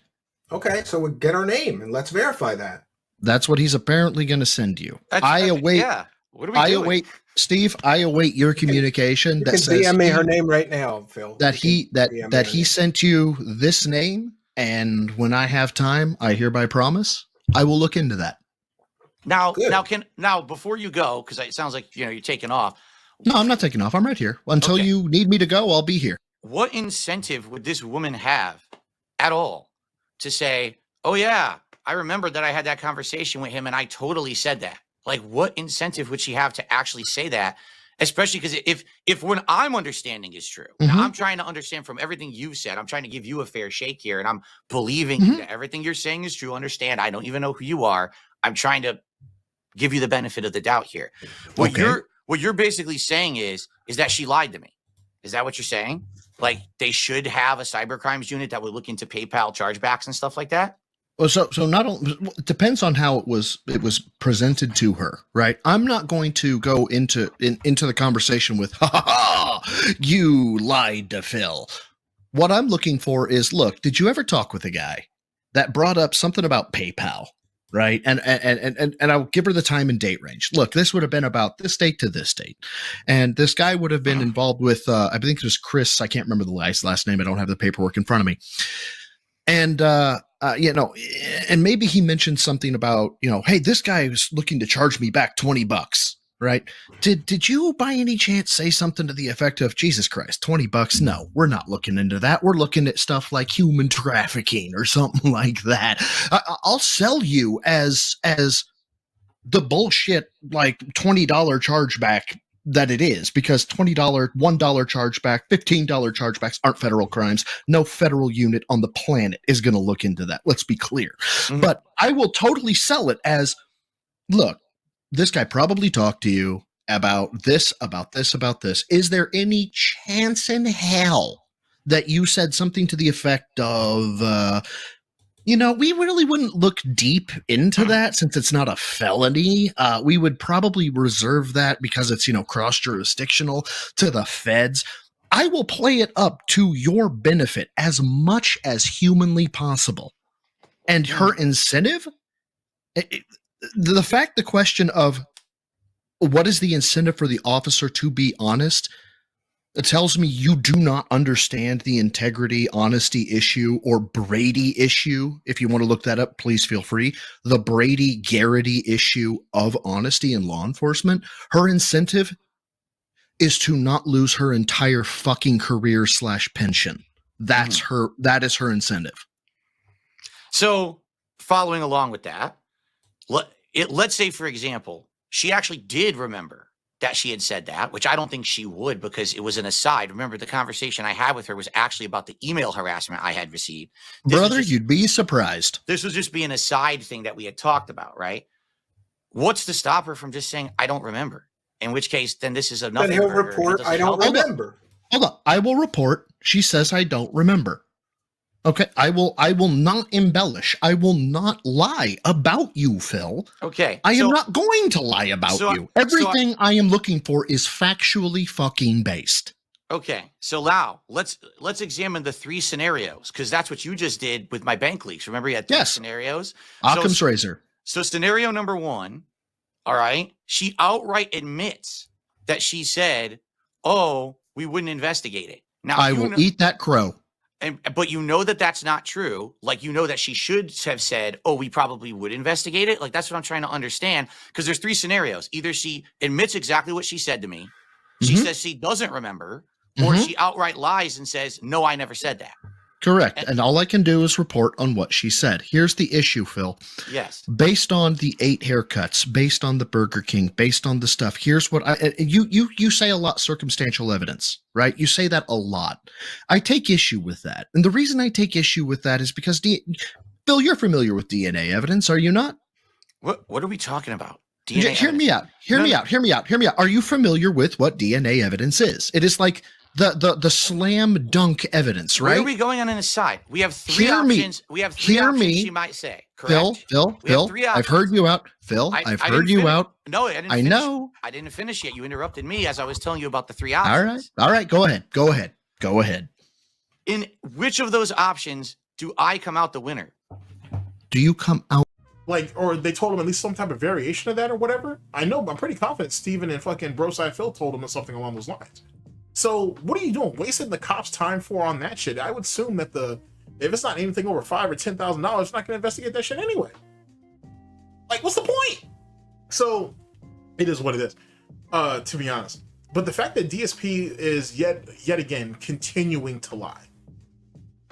Okay, so we'll get our name and let's verify that. That's what he's apparently going to send you. I await. Yeah. What are we doing? Await, Steve. I await your communication. You that says DM me her name right now, Phil. That he sent you this name, and when I have time, I hereby promise I will look into that. Now, before you go, because it sounds like you're taking off. No, I'm not taking off. I'm right here. Until you need me to go, I'll be here. What incentive would this woman have at all to say, oh yeah, I remember that I had that conversation with him and I totally said that? Like, what incentive would she have to actually say that? Especially because if what I'm understanding is true, now I'm trying to understand from everything you've said, I'm trying to give you a fair shake here, and I'm believing that everything you're saying is true. Understand, I don't even know who you are. I'm trying to give you the benefit of the doubt here. What you're basically saying is that she lied to me. Is that what you're saying? Like, they should have a cybercrimes unit that would look into PayPal chargebacks and stuff like that? Well, so not only it depends on how it was presented to her, right? I'm not going to go into the conversation with, you lied to Phil. What I'm looking for is, look, did you ever talk with a guy that brought up something about PayPal, right? And I'll give her the time and date range. Look, this would have been about this date to this date, and this guy would have been involved with, I think it was Chris. I can't remember the last name. I don't have the paperwork in front of me. And, and maybe he mentioned something about, hey, this guy was looking to charge me back $20, right? Did you by any chance say something to the effect of, Jesus Christ, $20? No, we're not looking into that. We're looking at stuff like human trafficking or something like that. I'll sell you as the bullshit, like $20 chargeback that it is, because $20, $1 chargeback, $15 chargebacks aren't federal crimes. No federal unit on the planet is going to look into that. Let's be clear. But I will totally sell it as, look, this guy probably talked to you about this, about this, about this. Is there any chance in hell that you said something to the effect of, You know, we really wouldn't look deep into that since it's not a felony. We would probably reserve that because it's, cross-jurisdictional to the feds. I will play it up to your benefit as much as humanly possible. And her incentive, the question of what is the incentive for the officer to be honest, it tells me you do not understand the integrity, honesty issue, or Brady issue. If you want to look that up, please feel free. The Brady-Garrity issue of honesty in law enforcement. Her incentive is to not lose her entire fucking career / pension. That is her incentive. So following along with that, let's say, for example, she actually did remember that she had said that, which I don't think she would because it was an aside. Remember, the conversation I had with her was actually about the email harassment I had received. Brother, you'd be surprised. This was just be an aside thing that we had talked about, right? What's to stop her from just saying, I don't remember? In which case, then this is enough. Then he'll report, I don't remember. Hold on. I will report. She says I don't remember. Okay, I will not embellish. I will not lie about you, Phil. Okay. I am not going to lie about you. Everything I am looking for is factually fucking based. Okay. So now let's examine the 3 scenarios, because that's what you just did with my bank leaks. Remember, you had 3 scenarios. Occam's razor. So scenario number 1, all right, she outright admits that she said, "Oh, we wouldn't investigate it." Now I will eat that crow. But you know that that's not true. Like, you know that she should have said, "Oh, we probably would investigate it." Like, that's what I'm trying to understand. Because there's 3 scenarios. Either she admits exactly what she said to me, she says she doesn't remember, or she outright lies and says, "No, I never said that." Correct. And all I can do is report on what she said. Here's the issue, Phil. Yes. Based on the 8 haircuts, based on the Burger King, based on the stuff, here's what you say a lot, circumstantial evidence, right? You say that a lot. I take issue with that. And the reason I take issue with that is because, Phil, you're familiar with DNA evidence, are you not? What are we talking about? DNA Hear me out. Hear me out. Are you familiar with what DNA evidence is? It is like the slam dunk evidence, right? Where are we going on an aside? We have 3 options. We have 3 options she might say. Correct? Phil, I've heard you out. Phil, I've heard you out. No, I didn't finish. I know. I didn't finish yet. You interrupted me as I was telling you about the 3 options. All right. Go ahead. In which of those options do I come out the winner? Do you come out? Or they told him at least some type of variation of that or whatever. I'm pretty confident Steven and fucking Broside Phil told him something along those lines. So what are you doing? Wasting the cops' time on that shit? I would assume that if it's not anything over $5,000 or $10,000, it's not going to investigate that shit anyway. Like, what's the point? So it is what it is, to be honest. But the fact that DSP is yet again continuing to lie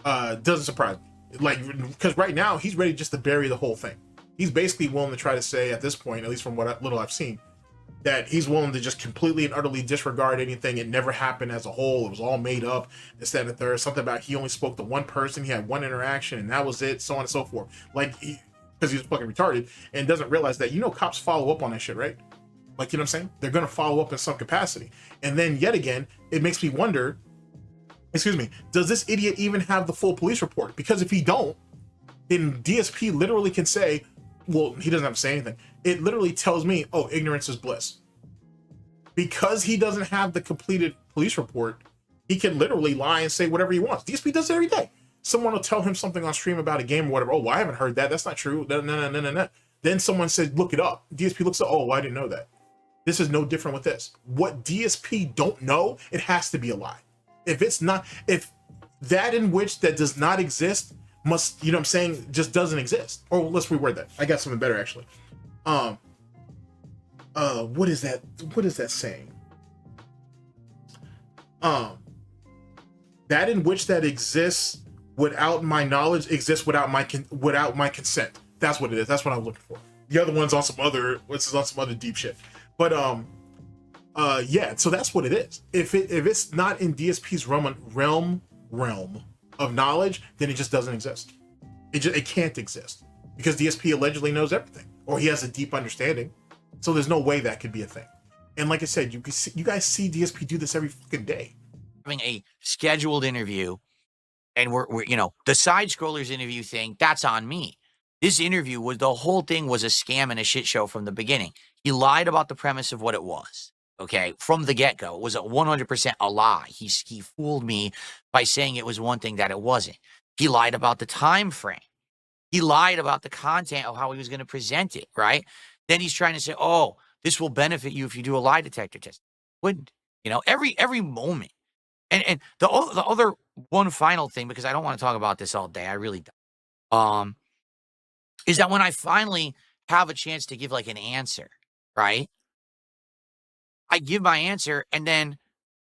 doesn't surprise me. Like, because right now he's ready just to bury the whole thing. He's basically willing to try to say at this point, at least from what little I've seen, that he's willing to just completely and utterly disregard anything. It never happened as a whole. It was all made up. This, that, and the third. Something about he only spoke to one person. He had one interaction, and that was it. So on and so forth. Like, because he's fucking retarded and doesn't realize that, cops follow up on that shit, right? Like, you know what I'm saying? They're going to follow up in some capacity. And then yet again, it makes me wonder, does this idiot even have the full police report? Because if he don't, then DSP literally can say, well, he doesn't have to say anything. It literally tells me, oh, ignorance is bliss. Because he doesn't have the completed police report, he can literally lie and say whatever he wants. DSP does it every day. Someone will tell him something on stream about a game or whatever. Oh, well, I haven't heard that. That's not true. No. Then someone says, look it up. DSP looks at, oh, well, I didn't know that. This is no different with this. What DSP don't know, it has to be a lie. If that in which that does not exist must, you know what I'm saying, just doesn't exist. Or let's reword that. I got something better actually. What is that? What is that saying? That in which that exists without my knowledge exists without my consent. That's what it is. That's what I'm looking for. The other one's on some other deep shit. But yeah. So that's what it is. If it's not in DSP's realm of knowledge, then it just doesn't exist. It can't exist because DSP allegedly knows everything, or he has a deep understanding. So there's no way that could be a thing. And like I said, you guys see DSP do this every fucking day. Having a scheduled interview And we're you know, the side scrollers interview thing, that's on me. This interview was, the whole thing was a scam and a shit show from the beginning. He lied about the premise of what it was. Okay, from the get-go, it was a 100% a lie. He fooled me by saying it was one thing that it wasn't. He lied about the time frame. He lied about the content of how he was going to present it, right? Then he's trying to say, oh, this will benefit you if you do a lie detector test. Wouldn't. You know, every moment. And the other one final thing, because I don't want to talk about this all day, I really don't, is that when I finally have a chance to give like an answer, right? I give my answer and then,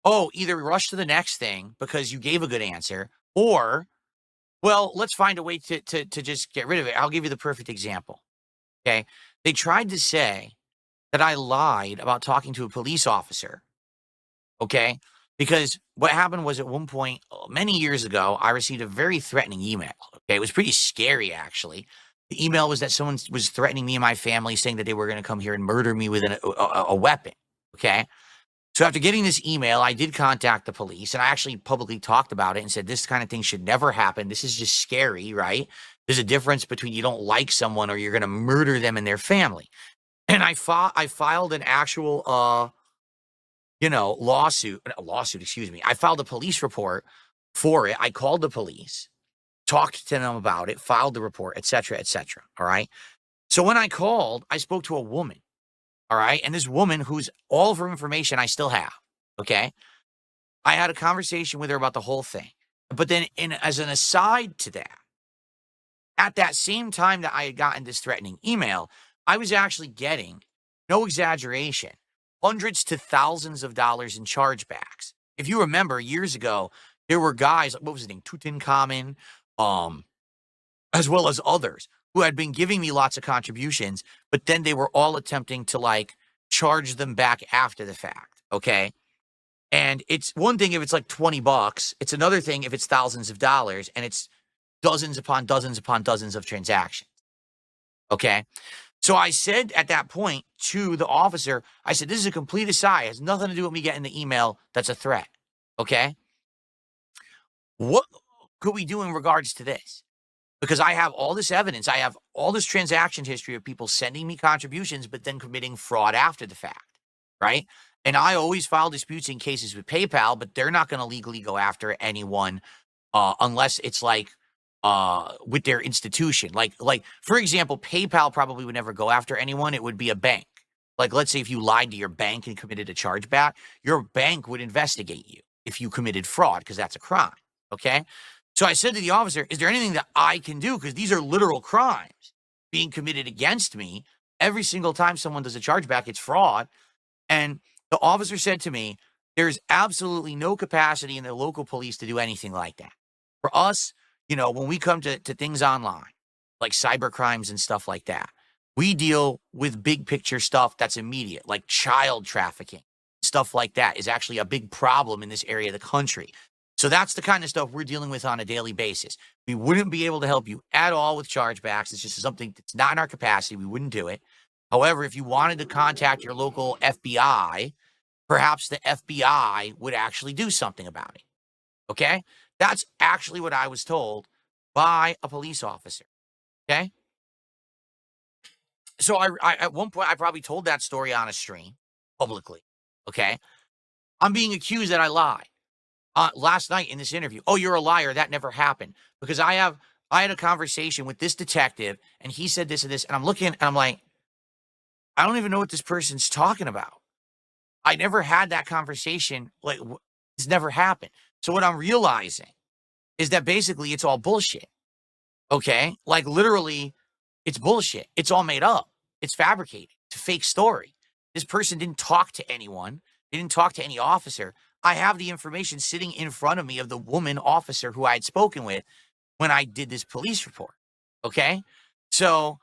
oh, either rush to the next thing because you gave a good answer, or, well, let's find a way to just get rid of it. I'll give you the perfect example. Okay. They tried to say that I lied about talking to a police officer. Okay. Because what happened was, at one point, many years ago, I received a very threatening email. Okay. It was pretty scary, actually. The email was that someone was threatening me and my family, saying that they were going to come here and murder me with a weapon. Okay. So after getting this email, I did contact the police, and I actually publicly talked about it and said, this kind of thing should never happen. This is just scary, right? There's a difference between you don't like someone or you're going to murder them and their family. And I filed an actual, lawsuit, excuse me. I filed a police report for it. I called the police, talked to them about it, filed the report, et cetera, et cetera. All right. So when I called, I spoke to a woman. All right. And this woman, who's all of her information I still have. Okay. I had a conversation with her about the whole thing. But then, as an aside to that, at that same time that I had gotten this threatening email, I was actually getting, no exaggeration, hundreds to thousands of dollars in chargebacks. If you remember, years ago, there were guys, what was his name, Tutankhamun, as well as others, who had been giving me lots of contributions, but then they were all attempting to like charge them back after the fact. Okay. And it's one thing if it's like $20, it's another thing if it's thousands of dollars and it's dozens upon dozens upon dozens of transactions. Okay. So I said at that point to the officer, I said, this is a complete aside. It has nothing to do with me getting the email that's a threat. Okay. What could we do in regards to this? Because I have all this evidence. I have all this transaction history of people sending me contributions, but then committing fraud after the fact, right? And I always file disputes in cases with PayPal, but they're not going to legally go after anyone unless it's like with their institution. Like for example, PayPal probably would never go after anyone. It would be a bank. Like, let's say if you lied to your bank and committed a chargeback, your bank would investigate you if you committed fraud, because that's a crime. Okay. So I said to the officer, is there anything that I can do? Because these are literal crimes being committed against me. Every single time someone does a chargeback, it's fraud. And the officer said to me, there's absolutely no capacity in the local police to do anything like that. For us, when we come to things online, like cyber crimes and stuff like that, we deal with big picture stuff that's immediate, like child trafficking. Stuff like that is actually a big problem in this area of the country. So that's the kind of stuff we're dealing with on a daily basis. We wouldn't be able to help you at all with chargebacks. It's just something that's not in our capacity. We wouldn't do it. However, if you wanted to contact your local FBI, perhaps the FBI would actually do something about it. Okay? That's actually what I was told by a police officer. Okay? So I at one point, I probably told that story on a stream publicly. Okay? I'm being accused that I lied. Last night in this interview, oh, you're a liar. That never happened. Because I had a conversation with this detective, and he said this and this, and I'm looking, and I'm like, I don't even know what this person's talking about. I never had that conversation. Like, it's never happened. So what I'm realizing is that basically it's all bullshit. Okay? Like, literally, it's bullshit. It's all made up. It's fabricated. It's a fake story. This person didn't talk to anyone. They didn't talk to any officer. I have the information sitting in front of me of the woman officer who I had spoken with when I did this police report. Okay? So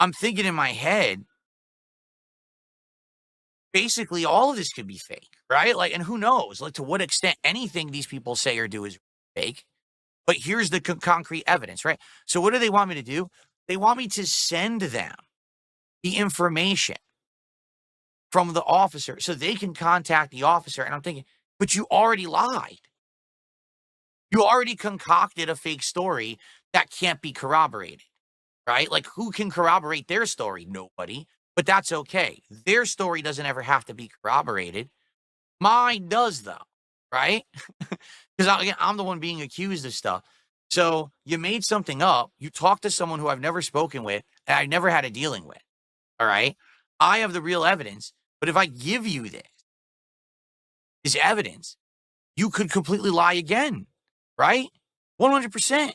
I'm thinking in my head, basically all of this could be fake, right? Like, and who knows, like, to what extent anything these people say or do is fake. But here's the concrete evidence, right? So what do they want me to do? They want me to send them the information from the officer so they can contact the officer. And I'm thinking, but you already lied. You already concocted a fake story that can't be corroborated, right? Like, who can corroborate their story? Nobody. But that's okay. Their story doesn't ever have to be corroborated. Mine does, though, right? Because I'm the one being accused of stuff. So you made something up. You talked to someone who I've never spoken with and I've never had a dealing with, all right? I have the real evidence. But if I give you this evidence, you could completely lie again, right? 100%.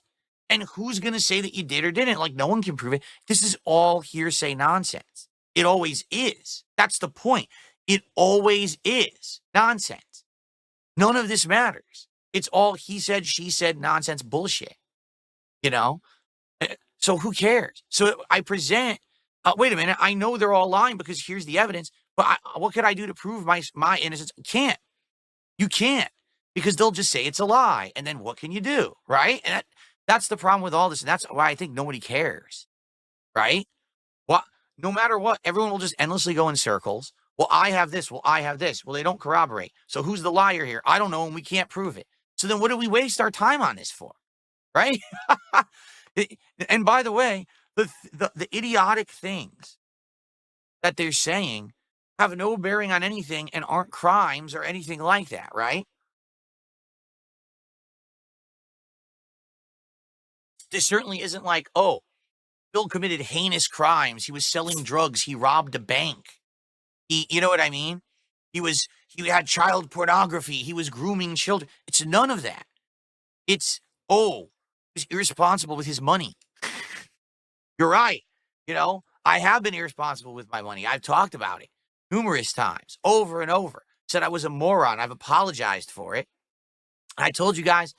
And who's going to say that you did or didn't? Like, no one can prove it. This is all hearsay nonsense. It always is. That's the point. It always is nonsense. None of this matters. It's all he said, she said nonsense bullshit, you know? So who cares? So I present, wait a minute, I know they're all lying because here's the evidence, but what could I do to prove my innocence? Can't. You can't, because they'll just say it's a lie. And then what can you do, right? And that's the problem with all this. And that's why I think nobody cares, right? Well, no matter what, everyone will just endlessly go in circles. Well, I have this. Well, I have this. Well, they don't corroborate. So who's the liar here? I don't know, and we can't prove it. So then what do we waste our time on this for, right? And by the way, the idiotic things that they're saying have no bearing on anything and aren't crimes or anything like that, right? This certainly isn't like, oh, Bill committed heinous crimes. He was selling drugs. He robbed a bank. You know what I mean? He had child pornography. He was grooming children. It's none of that. It's, oh, he was irresponsible with his money. You're right. You know, I have been irresponsible with my money. I've talked about it numerous times, over and over. Said I was a moron. I've apologized for it. I told you guys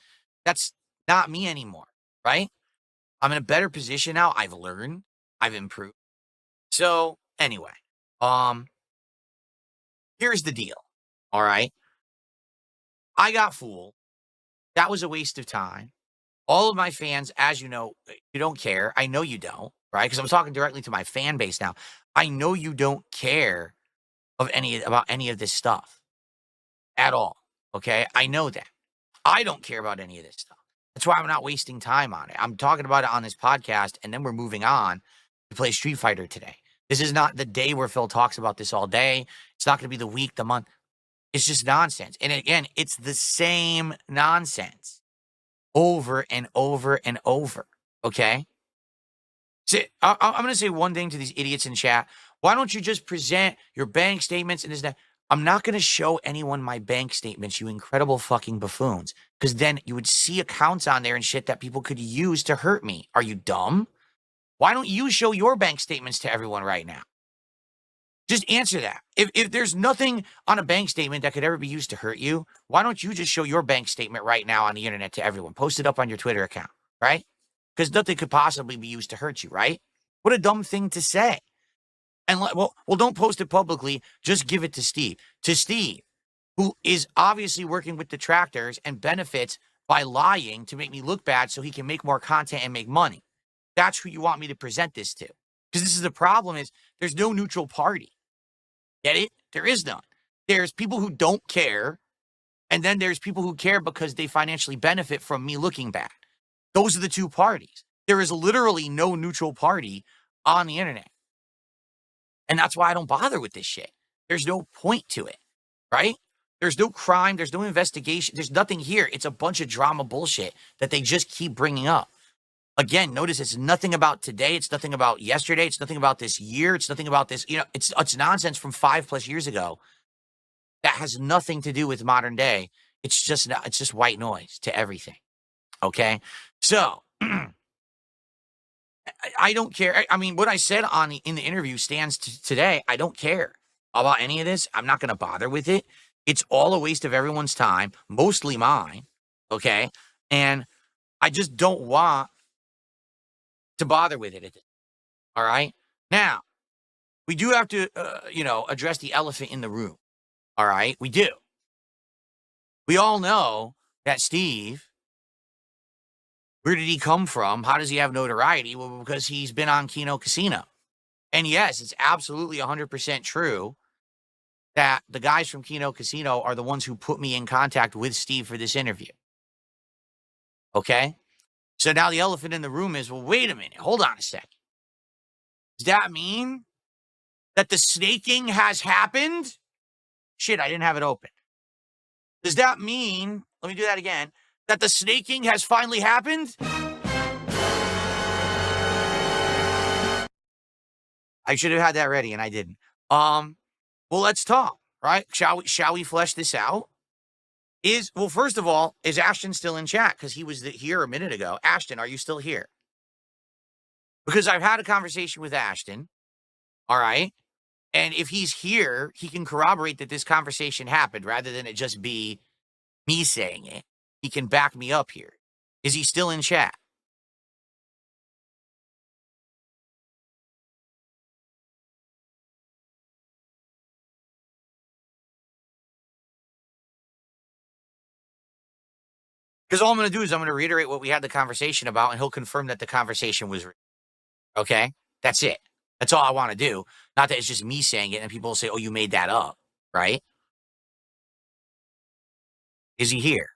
that's not me anymore, right? I'm in a better position now. I've learned. I've improved. So anyway, here's the deal. All right. I got fooled. That was a waste of time. All of my fans, as you know, you don't care. I know you don't, right? Because I'm talking directly to my fan base now. I know you don't care about any of this stuff at all. Okay. I know that. I don't care about any of this stuff. That's why I'm not wasting time on it. I'm talking about it on this podcast, and then we're moving on to play Street Fighter today. This is not the day where Phil talks about this all day. It's not going to be the week, the month. It's just nonsense. And again, it's the same nonsense over and over and over. Okay? So I'm going to say one thing to these idiots in chat. Why don't you just present your bank statements and this and that? I'm not going to show anyone my bank statements, you incredible fucking buffoons, because then you would see accounts on there and shit that people could use to hurt me. Are you dumb? Why don't you show your bank statements to everyone right now? Just answer that. If there's nothing on a bank statement that could ever be used to hurt you, why don't you just show your bank statement right now on the internet to everyone? Post it up on your Twitter account, right? Because nothing could possibly be used to hurt you, right? What a dumb thing to say. And well, don't post it publicly. Just give it to Steve. To Steve, who is obviously working with detractors and benefits by lying to make me look bad so he can make more content and make money. That's who you want me to present this to. Because this is the problem is there's no neutral party. Get it? There is none. There's people who don't care. And then there's people who care because they financially benefit from me looking bad. Those are the two parties. There is literally no neutral party on the internet. And that's why I don't bother with this shit. There's no point to it, right? There's no crime. There's no investigation. There's nothing here. It's a bunch of drama bullshit that they just keep bringing up. Again, notice it's nothing about today. It's nothing about yesterday. It's nothing about this year. It's nothing about this. You know, it's nonsense from 5+ years ago that has nothing to do with modern day. It's just white noise to everything. Okay? So I don't care. I mean, what I said in the interview stands today. I don't care about any of this. I'm not going to bother with it. It's all a waste of everyone's time, mostly mine. Okay? And I just don't want to bother with it. All right? Now, we do have to, address the elephant in the room. All right? We do. We all know that Steve, where did he come from? How does he have notoriety? Well, because he's been on Kino Casino. And yes, it's absolutely 100% true that the guys from Kino Casino are the ones who put me in contact with Steve for this interview. Okay? So now the elephant in the room is, well, wait a minute. Hold on a second. Does that mean that the snaking has happened? Shit, I didn't have it open. Does that mean, let me do that again, that the snaking has finally happened? I should have had that ready and I didn't. Well, let's talk, right? Shall we flesh this out? Well, first of all, is Ashton still in chat? Because he was here a minute ago. Ashton, are you still here? Because I've had a conversation with Ashton, all right? And if he's here, he can corroborate that this conversation happened rather than it just be me saying it. He can back me up here. Is he still in chat? Because all I'm going to do is I'm going to reiterate what we had the conversation about, and he'll confirm that the conversation was real. Okay? That's it. That's all I want to do. Not that it's just me saying it and people will say, oh, you made that up, right? Is he here?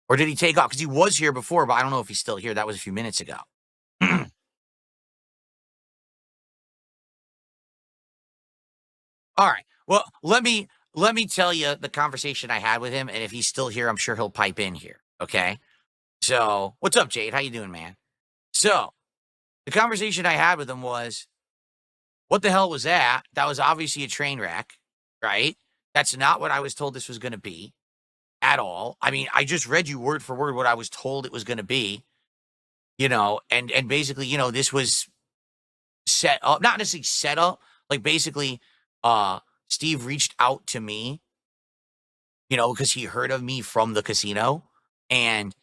Or did he take off? Because he was here before, but I don't know if he's still here. That was a few minutes ago. All right. Well, let me tell you the conversation I had with him, and if he's still here, I'm sure he'll pipe in here. Okay. So, what's up, Jade? How you doing, man? So, the conversation I had with him was, what the hell was that? That was obviously a train wreck, right? That's not what I was told this was going to be at all. I mean, I just read you word for word what I was told it was going to be, you know, and basically, you know, this was set up, not necessarily set up, like basically, Steve reached out to me, you know, because he heard of me from the casino and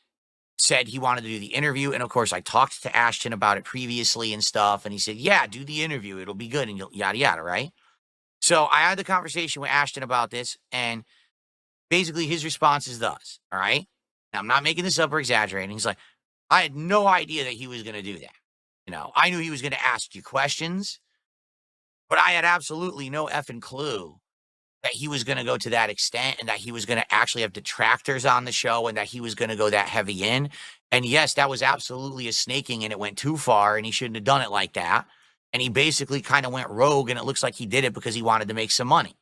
said he wanted to do the interview. And of course, I talked to Ashton about it previously and stuff. And he said, yeah, do the interview. It'll be good. And yada, yada, right? So I had the conversation with Ashton about this. And basically his response is thus, all right? Now, I'm not making this up or exaggerating. He's like, I had no idea that he was going to do that. You know, I knew he was going to ask you questions, but I had absolutely no effing clue that he was going to go to that extent and that he was going to actually have detractors on the show and that he was going to go that heavy in. And yes, that was absolutely a snaking and it went too far and he shouldn't have done it like that. And he basically kind of went rogue and it looks like he did it because he wanted to make some money.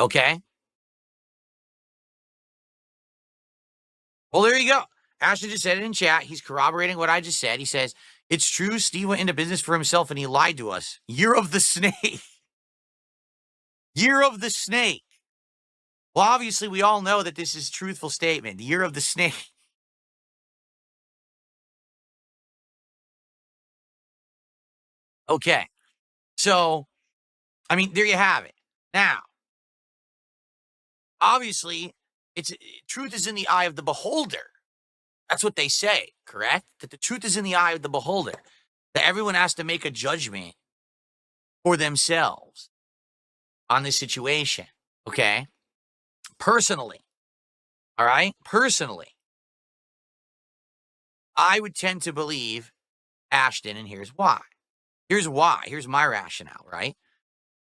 Okay. Well, there you go. Ashton just said it in chat. He's corroborating what I just said. He says, it's true. Steve went into business for himself and he lied to us. Year of the snake. Year of the snake. Well, obviously, we all know that this is a truthful statement. The year of the snake. Okay. So, I mean, there you have it. Now, obviously, truth is in the eye of the beholder. That's what they say, correct? That the truth is in the eye of the beholder. That everyone has to make a judgment for themselves on this situation, okay? Personally, all right? Personally, I would tend to believe Ashton, and here's why. Here's why. Here's my rationale, right?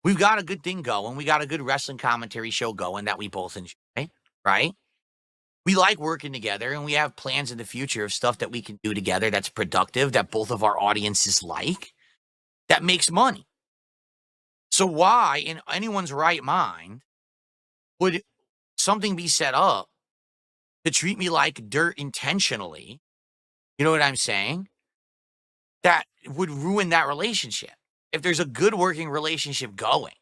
We've got a good thing going. We got a good wrestling commentary show going that we both enjoy, right? We like working together, and we have plans in the future of stuff that we can do together that's productive, that both of our audiences like, that makes money. So why, in anyone's right mind, would something be set up to treat me like dirt intentionally? You know what I'm saying? That would ruin that relationship. If there's a good working relationship going,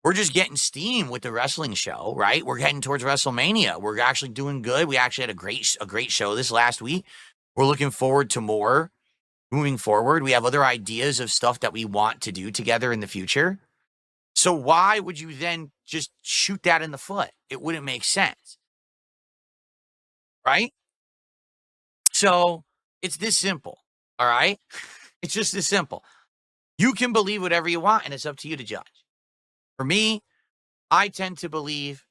we're just getting steam with the wrestling show, right? We're heading towards WrestleMania. We're actually doing good. We actually had a great show this last week. We're looking forward to more moving forward. We have other ideas of stuff that we want to do together in the future. So why would you then just shoot that in the foot? It wouldn't make sense, right? So it's this simple, all right? It's just this simple. You can believe whatever you want, and it's up to you to judge. For me, I tend to believe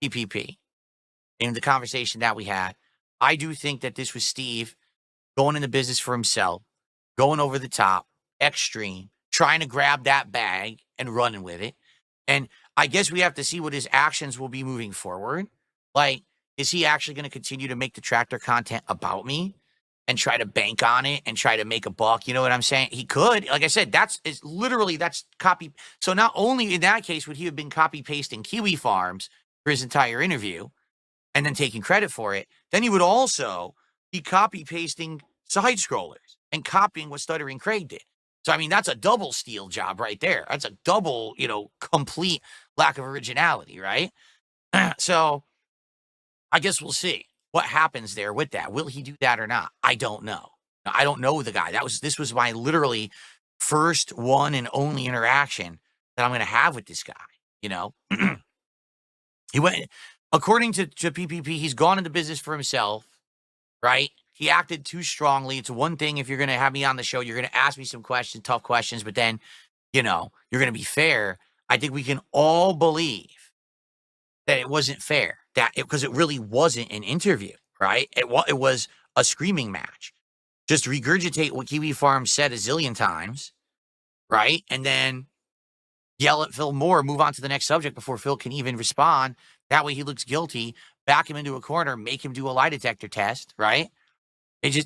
PPP in the conversation that we had. I do think that this was Steve going into business for himself, going over the top, extreme, trying to grab that bag and running with it. And I guess we have to see what his actions will be moving forward. Like, is he actually going to continue to make detractor content about me and try to bank on it and try to make a buck? You know what I'm saying? He could. Like I said, that's copy. So not only in that case would he have been copy pasting Kiwi Farms for his entire interview and then taking credit for it, then he would also be copy pasting side scrollers and copying what Stuttering Craig did. So, I mean, that's a double steal job right there. That's a double, complete lack of originality, right? So I guess we'll see what happens there with that. Will he do that or not? I don't know. I don't know the guy. This was my literally first one and only interaction that I'm going to have with this guy, He went, according to PPP, he's gone into business for himself, right? He acted too strongly. It's one thing if you're going to have me on the show, you're going to ask me some questions, tough questions, but then, you're going to be fair. I think we can all believe that it wasn't fair, because it really wasn't an interview, right? It was a screaming match. Just regurgitate what Kiwi Farm said a zillion times, right? And then yell at Phil more, move on to the next subject before Phil can even respond. That way he looks guilty, back him into a corner, make him do a lie detector test, right?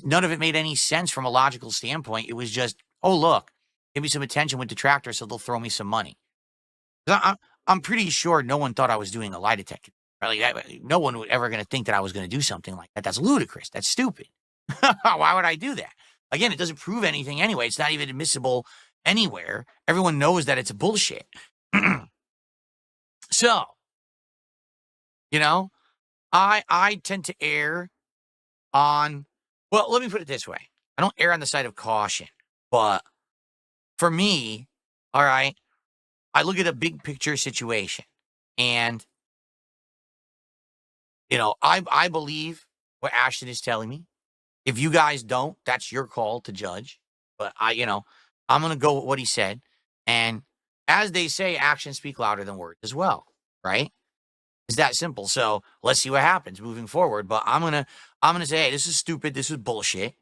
None of it made any sense from a logical standpoint. It was just, oh, look, give me some attention with detractors so they'll throw me some money. I'm pretty sure no one thought I was doing a lie detector. Right? No one was ever going to think that I was going to do something like that. That's ludicrous. That's stupid. Why would I do that? Again, it doesn't prove anything anyway. It's not even admissible anywhere. Everyone knows that it's bullshit. So, I tend to err on, well, let me put it this way. I don't err on the side of caution, but for me, all right, I look at a big picture situation and, I believe what Ashton is telling me. If you guys don't, that's your call to judge. But I'm going to go with what he said. And as they say, actions speak louder than words as well, right? It's that simple. So let's see what happens moving forward. But I'm going to say, hey, this is stupid. This is bullshit.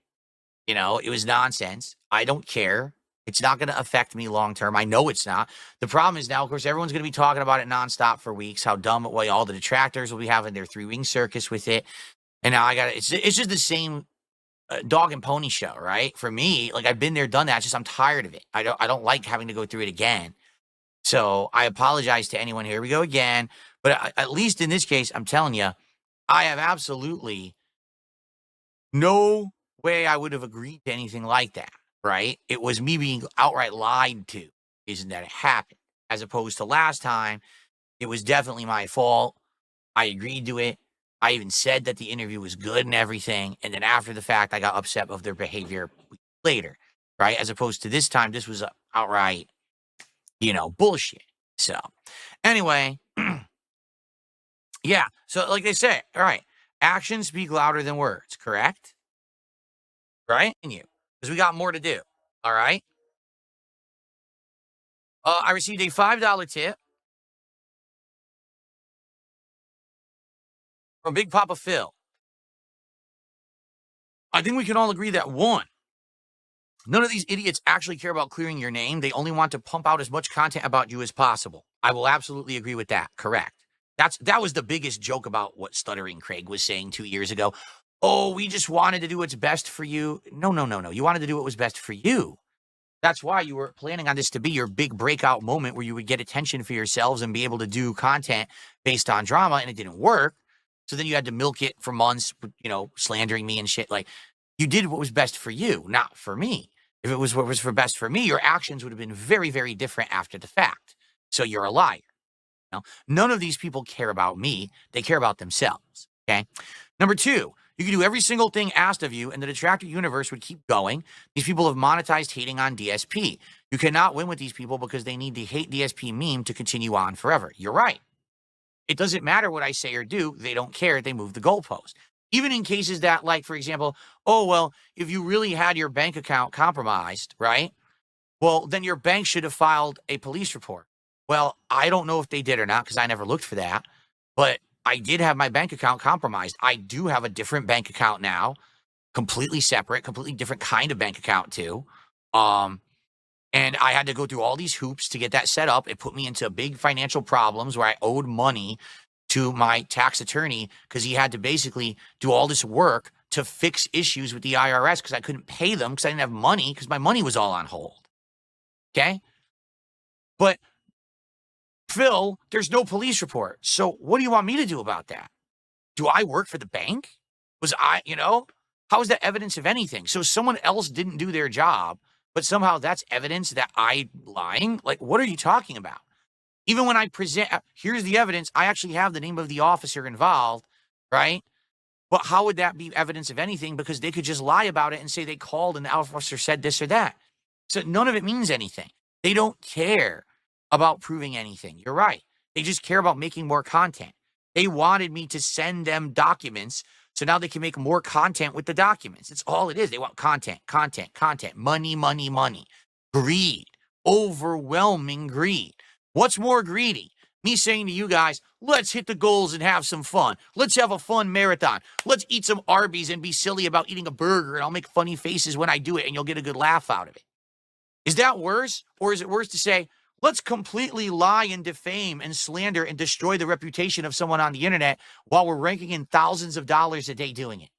It was nonsense. I don't care. It's not going to affect me long term. I know it's not. The problem is now, of course, everyone's going to be talking about it nonstop for weeks, how dumb it was. All the detractors will be having their three-wing circus with it. And now it's just the same dog and pony show, right? For me, I've been there, done that. It's just I'm tired of it. I don't like having to go through it again. So I apologize to anyone. Here we go again. But at least in this case, I'm telling you, I have absolutely no way I would have agreed to anything like that, right? It was me being outright lied to, isn't that it happened? As opposed to last time, it was definitely my fault. I agreed to it. I even said that the interview was good and everything. And then after the fact, I got upset of their behavior later, right? As opposed to this time, this was outright, bullshit. So anyway, yeah. So like they say, all right, actions speak louder than words, correct? Right? And because we got more to do. All right. I received a $5 tip from Big Papa Phil. I think we can all agree that one, none of these idiots actually care about clearing your name. They only want to pump out as much content about you as possible. I will absolutely agree with that. Correct. That was the biggest joke about what Stuttering Craig was saying 2 years ago. Oh, we just wanted to do what's best for you. No. You wanted to do what was best for you. That's why you were planning on this to be your big breakout moment where you would get attention for yourselves and be able to do content based on drama, and it didn't work. So then you had to milk it for months, slandering me and shit. You did what was best for you, not for me. If it was what was for best for me, your actions would have been very, very different after the fact. So you're a liar. None of these people care about me. They care about themselves. Okay. Number two, you can do every single thing asked of you and the detractor universe would keep going. These people have monetized hating on DSP. You cannot win with these people because they need the hate DSP meme to continue on forever. You're right. It doesn't matter what I say or do. They don't care. They move the goalpost. Even in cases that, for example, oh, well, if you really had your bank account compromised, right? Well, then your bank should have filed a police report. Well, I don't know if they did or not because I never looked for that. But I did have my bank account compromised. I do have a different bank account now, completely separate, completely different kind of bank account too. And I had to go through all these hoops to get that set up. It put me into big financial problems where I owed money to my tax attorney because he had to basically do all this work to fix issues with the IRS because I couldn't pay them because I didn't have money because my money was all on hold. Okay? But Phil, there's no police report. So what do you want me to do about that? Do I work for the bank? Was I, how is that evidence of anything? So someone else didn't do their job, but somehow that's evidence that I'm lying? Like, what are you talking about? Even when I present, here's the evidence, I actually have the name of the officer involved, right? But how would that be evidence of anything? Because they could just lie about it and say they called and the officer said this or that. So none of it means anything. They don't care about proving anything. You're right. They just care about making more content. They wanted me to send them documents so now they can make more content with the documents. It's all it is. They want content, content, content, money, money, money, greed, overwhelming greed. What's more greedy? Me saying to you guys, let's hit the goals and have some fun. Let's have a fun marathon. Let's eat some Arby's and be silly about eating a burger, and I'll make funny faces when I do it, and you'll get a good laugh out of it. Is that worse? Or is it worse to say, let's completely lie and defame and slander and destroy the reputation of someone on the internet while we're ranking in thousands of dollars a day doing it?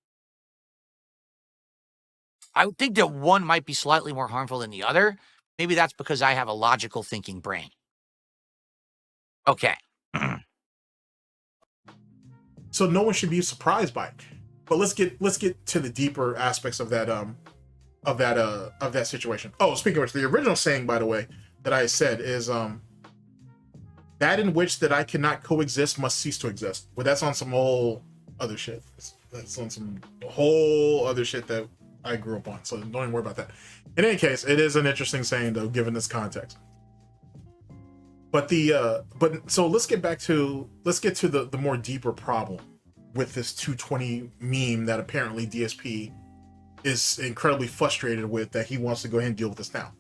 I would think that one might be slightly more harmful than the other. Maybe that's because I have a logical thinking brain. Okay. So no one should be surprised by it. But let's get to the deeper aspects of that situation. Oh, speaking of which, the original saying, by the way, that I said is that in which that I cannot coexist must cease to exist. But that's on some whole other shit. That's on some whole other shit that I grew up on. So don't even worry about that. In any case, it is an interesting saying though, given this context. But so let's get to the more deeper problem with this 220 meme that apparently DSP is incredibly frustrated with, that he wants to go ahead and deal with this now.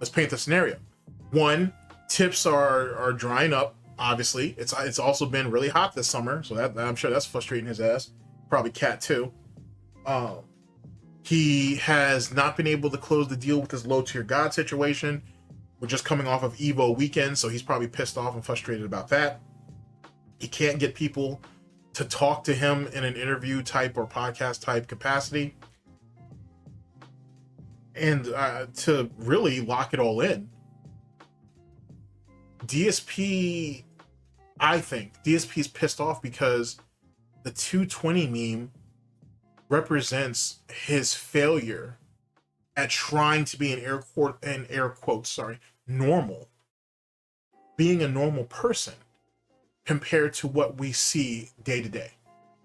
Let's paint the scenario. One, tips are drying up. Obviously, it's also been really hot this summer, so that I'm sure that's frustrating his ass. Probably Cat too. He has not been able to close the deal with his low tier god situation. We're just coming off of Evo weekend, so he's probably pissed off and frustrated about that. He can't get people to talk to him in an interview type or podcast type capacity. And to really lock it all in, DSP, I think DSP is pissed off because the 220 meme represents his failure at trying to be normal, being a normal person compared to what we see day to day.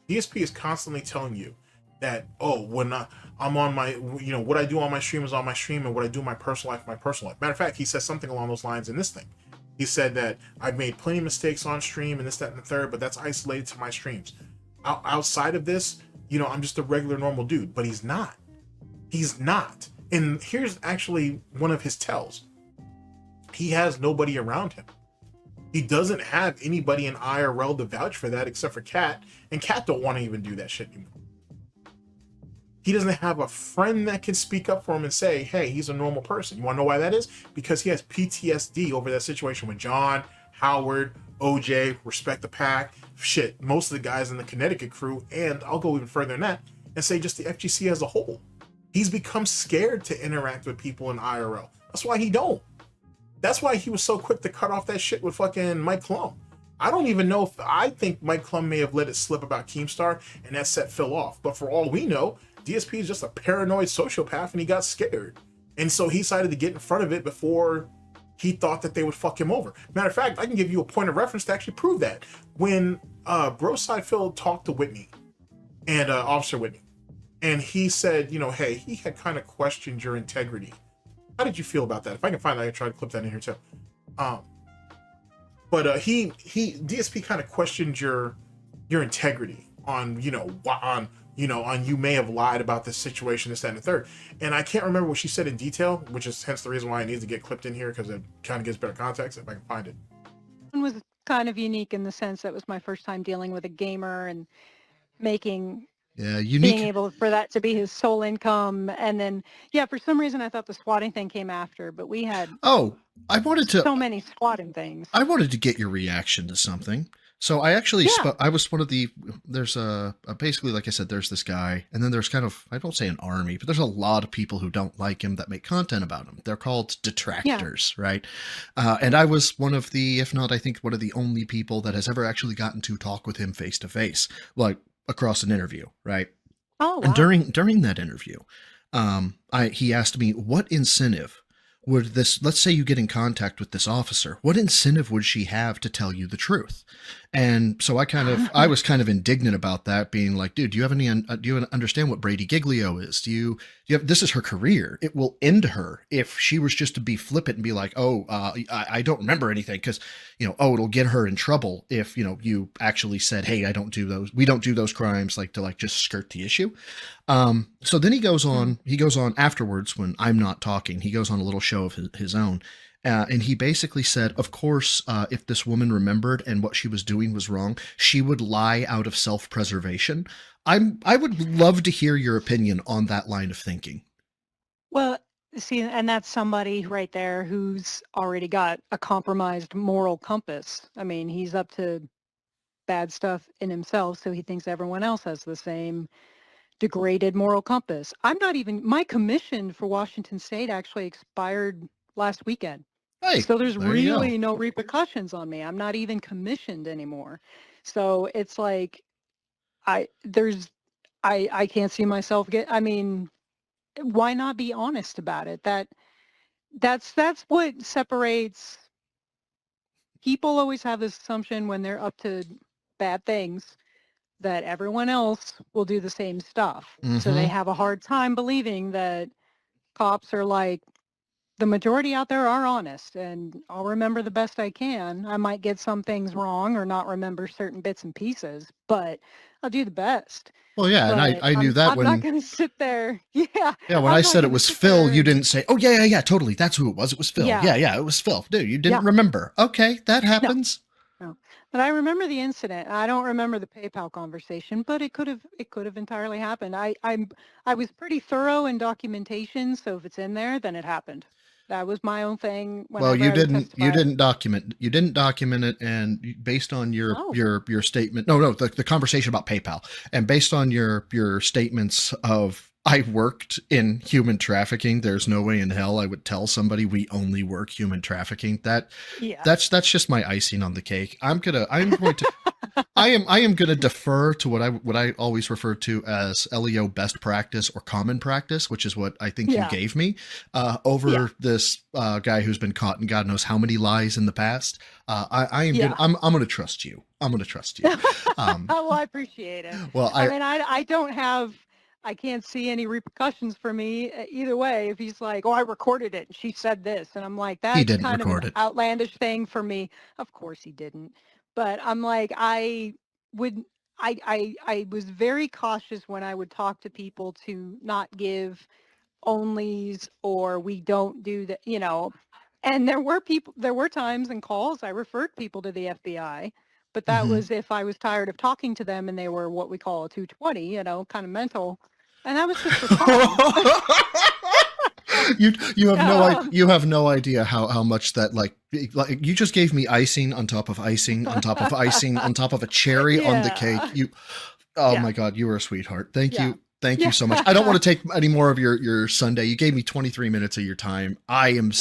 DSP is constantly telling you that, oh, when I'm on my, what I do on my stream is on my stream, and what I do in my personal life, Matter of fact, he says something along those lines in this thing. He said that I've made plenty of mistakes on stream and this, that, and the third, but that's isolated to my streams. Outside of this, I'm just a regular normal dude. But he's not. He's not. And here's actually one of his tells. He has nobody around him. He doesn't have anybody in IRL to vouch for that except for Cat, and Cat don't want to even do that shit anymore. He doesn't have a friend that can speak up for him and say, hey, he's a normal person. You want to know why that is? Because he has PTSD over that situation with John, Howard, OJ, Respect the Pack, shit, most of the guys in the Connecticut crew, and I'll go even further than that and say just the FGC as a whole. He's become scared to interact with people in IRL. That's why he don't. That's why he was so quick to cut off that shit with fucking Mike Klum. I don't even know if I think Mike Klum may have let it slip about Keemstar and that set Phil off. But for all we know, DSP is just a paranoid sociopath and he got scared. And so he decided to get in front of it before he thought that they would fuck him over. Matter of fact, I can give you a point of reference to actually prove that. When Broside Phil talked to Whitney and Officer Whitney, and he said, hey, he had kind of questioned your integrity. How did you feel about that? If I can find it, I can try to clip that in here too. But DSP kind of questioned your integrity on, you may have lied about this situation, this, that, and the third. And I can't remember what she said in detail, which is hence the reason why it needs to get clipped in here, because it kind of gives better context if I can find it. It was kind of unique in the sense that it was my first time dealing with a gamer and making... Yeah, unique. Being able for that to be his sole income, and then for some reason I thought the squatting thing came after, but we had I wanted to so many squatting things. I wanted to get your reaction to something. So I actually, I was one of the, there's basically, like I said, there's this guy, and then there's kind of, I don't say an army, but there's a lot of people who don't like him that make content about him. They're called detractors, right? And I was one of the, if not, I think one of the only people that has ever actually gotten to talk with him face to face, like across an interview, right? Oh, wow. And during that interview, he asked me, what incentive would this, let's say you get in contact with this officer, what incentive would she have to tell you the truth? And so I was kind of indignant about that, being like, dude, do you have any, do you understand what Brady Giglio is? Do you have, this is her career. It will end her if she was just to be flippant and be like, oh, I don't remember anything. Cause it'll get her in trouble if, you actually said, hey, we don't do those crimes, like to just skirt the issue. So then he goes on afterwards when I'm not talking, he goes on a little show of his own. And he basically said, of course, if this woman remembered and what she was doing was wrong, she would lie out of self-preservation. I would love to hear your opinion on that line of thinking. Well, see, and that's somebody right there who's already got a compromised moral compass. I mean, he's up to bad stuff in himself, so he thinks everyone else has the same degraded moral compass. My commission for Washington State actually expired last weekend. Hey, so there's really no repercussions on me. I'm not even commissioned anymore. So it's like, I can't see myself why not be honest about it? That's what separates. People always have this assumption when they're up to bad things that everyone else will do the same stuff. So they have a hard time believing that cops are like, the majority out there are honest, and I'll remember the best I can. I might get some things wrong or not remember certain bits and pieces, but I'll do the best. Well, yeah, but and I knew that I'm not going to sit there. Yeah. Yeah, when I said it was Phil, you didn't say, oh, yeah, totally. That's who it was. It was Phil. Yeah, it was Phil. Dude, you didn't remember. Okay, that happens. No. But I remember the incident. I don't remember the PayPal conversation, but it could have entirely happened. I was pretty thorough in documentation, so if it's in there, then it happened. That was my own thing. Well, you didn't document it, and based on your statement, the conversation about PayPal, and based on your statements of, I worked in human trafficking, there's no way in hell I would tell somebody we only work human trafficking. That's just my icing on the cake. I am going to defer to what I always refer to as LEO best practice or common practice, which is what I think you gave me over this guy who's been caught in God knows how many lies in the past. I'm going to trust you. I'm going to trust you. Well, I appreciate it. Well, I can't see any repercussions for me either way. If he's like, oh, I recorded it and she said this, and I'm like, that's kind of an outlandish thing for me. Of course he didn't. But I'm like, I was very cautious when I would talk to people to not give onlys or we don't do that, and there were times and calls I referred people to the FBI, but that was if I was tired of talking to them and they were what we call a 220, kind of mental, and that was just for fun. You have no idea how much that like you just gave me icing on top of icing on top of icing on top of a cherry on the cake. My God, you were a sweetheart. Thank you. Thank you so much. I don't want to take any more of your Sunday. You gave me 23 minutes of your time. I am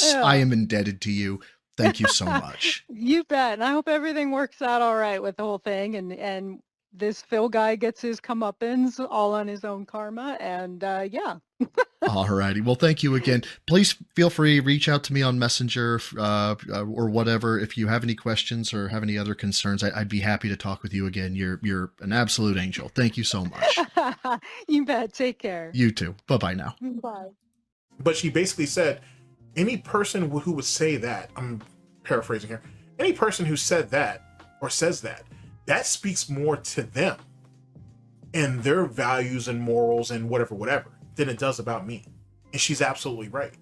indebted to you. Thank you so much. You bet. And I hope everything works out all right with the whole thing. And this Phil guy gets his comeuppance all on his own karma. And All righty. Well, thank you again. Please feel free to reach out to me on Messenger or whatever. If you have any questions or have any other concerns, I'd be happy to talk with you again. You're an absolute angel. Thank you so much. You bet. Take care. You too. Bye-bye now. Bye. But she basically said, any person who would say that, I'm paraphrasing here, any person who said that or says that speaks more to them and their values and morals and whatever than it does about me. And she's absolutely right.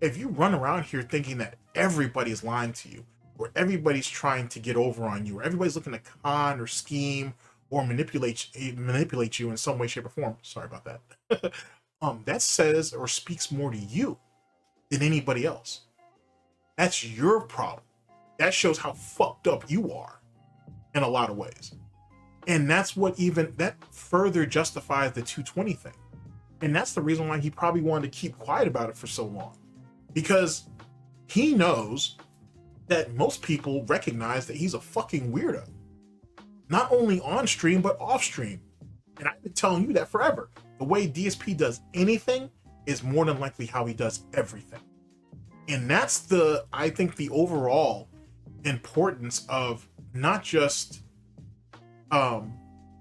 If you run around here thinking that everybody's lying to you, or everybody's trying to get over on you, or everybody's looking to con or scheme or manipulate you in some way, shape, or form, sorry about that, that says or speaks more to you than anybody else. That's your problem. That shows how fucked up you are. in a lot of ways. And that's what that further justifies the 220 thing. And that's the reason why he probably wanted to keep quiet about it for so long, because he knows that most people recognize that he's a fucking weirdo, not only on stream, but off stream. And I've been telling you that forever. The way DSP does anything is more than likely how he does everything. And that's I think the overall importance of not just the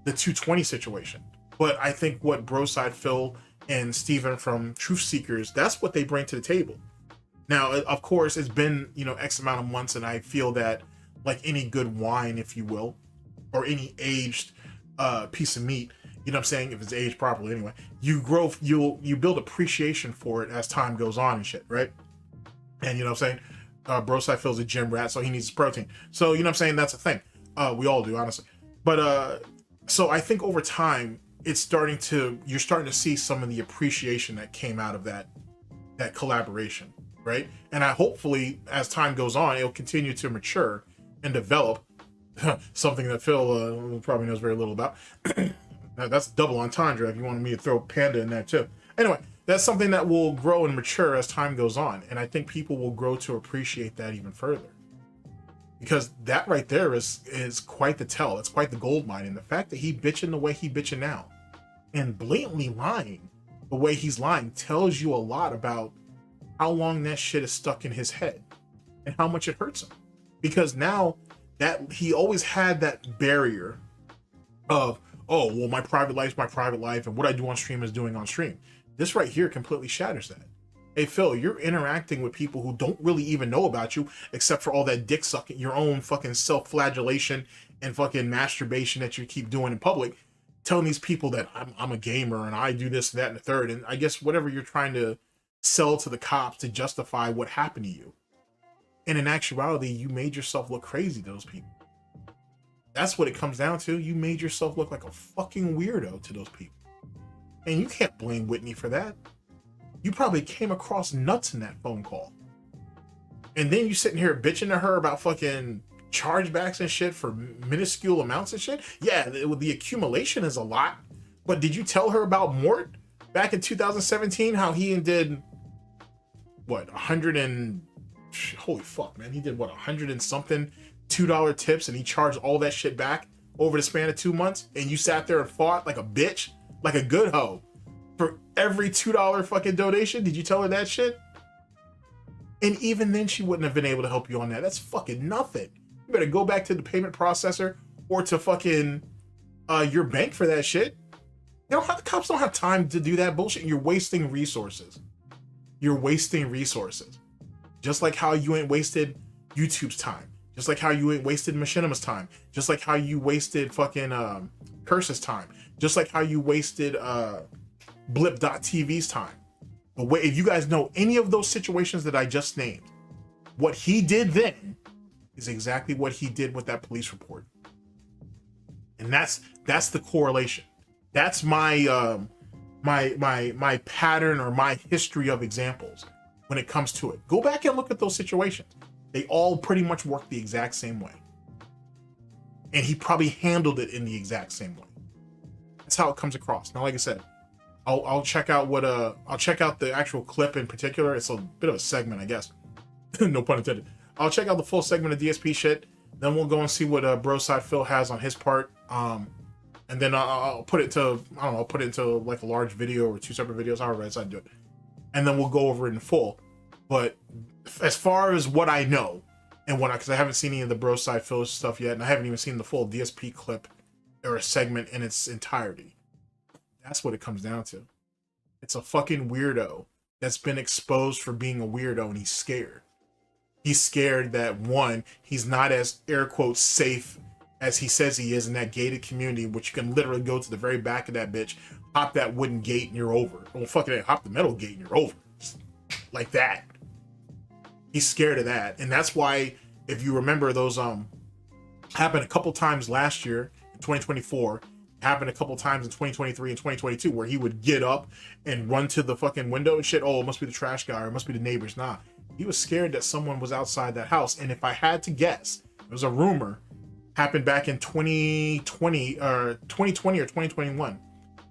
220 situation, but I think what Darksydephil and Steven from Truth Seekers, that's what they bring to the table. Now, of course, it's been, X amount of months, and I feel that, like any good wine, if you will, or any aged piece of meat, you know what I'm saying, if it's aged properly anyway, you build appreciation for it as time goes on and shit, right? And you know what I'm saying, Darksydephil's a gym rat, so he needs his protein. So, you know what I'm saying, that's a thing. We all do, honestly. But so I think over time, you're starting to see some of the appreciation that came out of that collaboration, right? And hopefully, as time goes on, it'll continue to mature and develop. Something that Phil probably knows very little about. That's double entendre if you wanted me to throw Panda in there too. Anyway, that's something that will grow and mature as time goes on. And I think people will grow to appreciate that even further. Because that right there is quite the tell. It's quite the gold mine. And the fact that he bitching the way he bitching now and blatantly lying the way he's lying tells you a lot about how long that shit is stuck in his head and how much it hurts him. Because now that he always had that barrier of, oh, well, my private life's my private life, and what I do on stream is doing on stream. This right here completely shatters that. Hey, Phil, you're interacting with people who don't really even know about you, except for all that dick sucking, your own fucking self-flagellation and fucking masturbation that you keep doing in public, telling these people that I'm a gamer and I do this, that, and the third. And I guess whatever you're trying to sell to the cops to justify what happened to you. And in actuality, you made yourself look crazy to those people. That's what it comes down to. You made yourself look like a fucking weirdo to those people. And you can't blame Whitney for that. You probably came across nuts in that phone call. And then you sitting here bitching to her about fucking chargebacks and shit for minuscule amounts of shit. Yeah, the accumulation is a lot. But did you tell her about Mort back in 2017? How he did, what, 100 and... Holy fuck, man. He did, what, 100 and something $2 tips, and he charged all that shit back over the span of 2 months? And you sat there and fought like a bitch, like a good hoe, for every $2 fucking donation? Did you tell her that shit? And even then, she wouldn't have been able to help you on that. That's fucking nothing. You better go back to the payment processor or to fucking your bank for that shit. The cops don't have time to do that bullshit. You're wasting resources. You're wasting resources. Just like how you ain't wasted YouTube's time. Just like how you ain't wasted Machinima's time. Just like how you wasted fucking Curse's time. Just like how you wasted Blip.tv's time. But wait, if you guys know any of those situations that I just named, what he did then is exactly what he did with that police report. And that's the correlation. That's my my pattern or my history of examples when it comes to it. Go back and look at those situations. They all pretty much work the exact same way. And he probably handled it in the exact same way. That's how it comes across. Now, like I said, I'll check out I'll check out the actual clip in particular. It's a bit of a segment, I guess. No pun intended. I'll check out the full segment of DSP shit. Then we'll go and see what Darksydephil has on his part. And then I'll put it to, I don't know, I'll put it into like a large video or 2 separate videos, however I decide to do it. And then we'll go over it in full. But as far as what I know, and because I haven't seen any of the Darksydephil stuff yet, and I haven't even seen the full DSP clip or a segment in its entirety. That's what it comes down to. It's a fucking weirdo that's been exposed for being a weirdo, and he's scared. He's scared that, one, he's not as, air quotes, safe as he says he is in that gated community, which you can literally go to the very back of that bitch, hop that wooden gate, and you're over. Well, fucking hop the metal gate, and you're over. Just like that. He's scared of that. And that's why, if you remember, those happened a couple times last year, in 2024, happened a couple times in 2023 and 2022, where he would get up and run to the fucking window and shit. Oh, it must be the trash guy, or it must be the neighbors. Nah, he was scared that someone was outside that house. And if I had to guess, there was a rumor happened back in 2020 or 2021.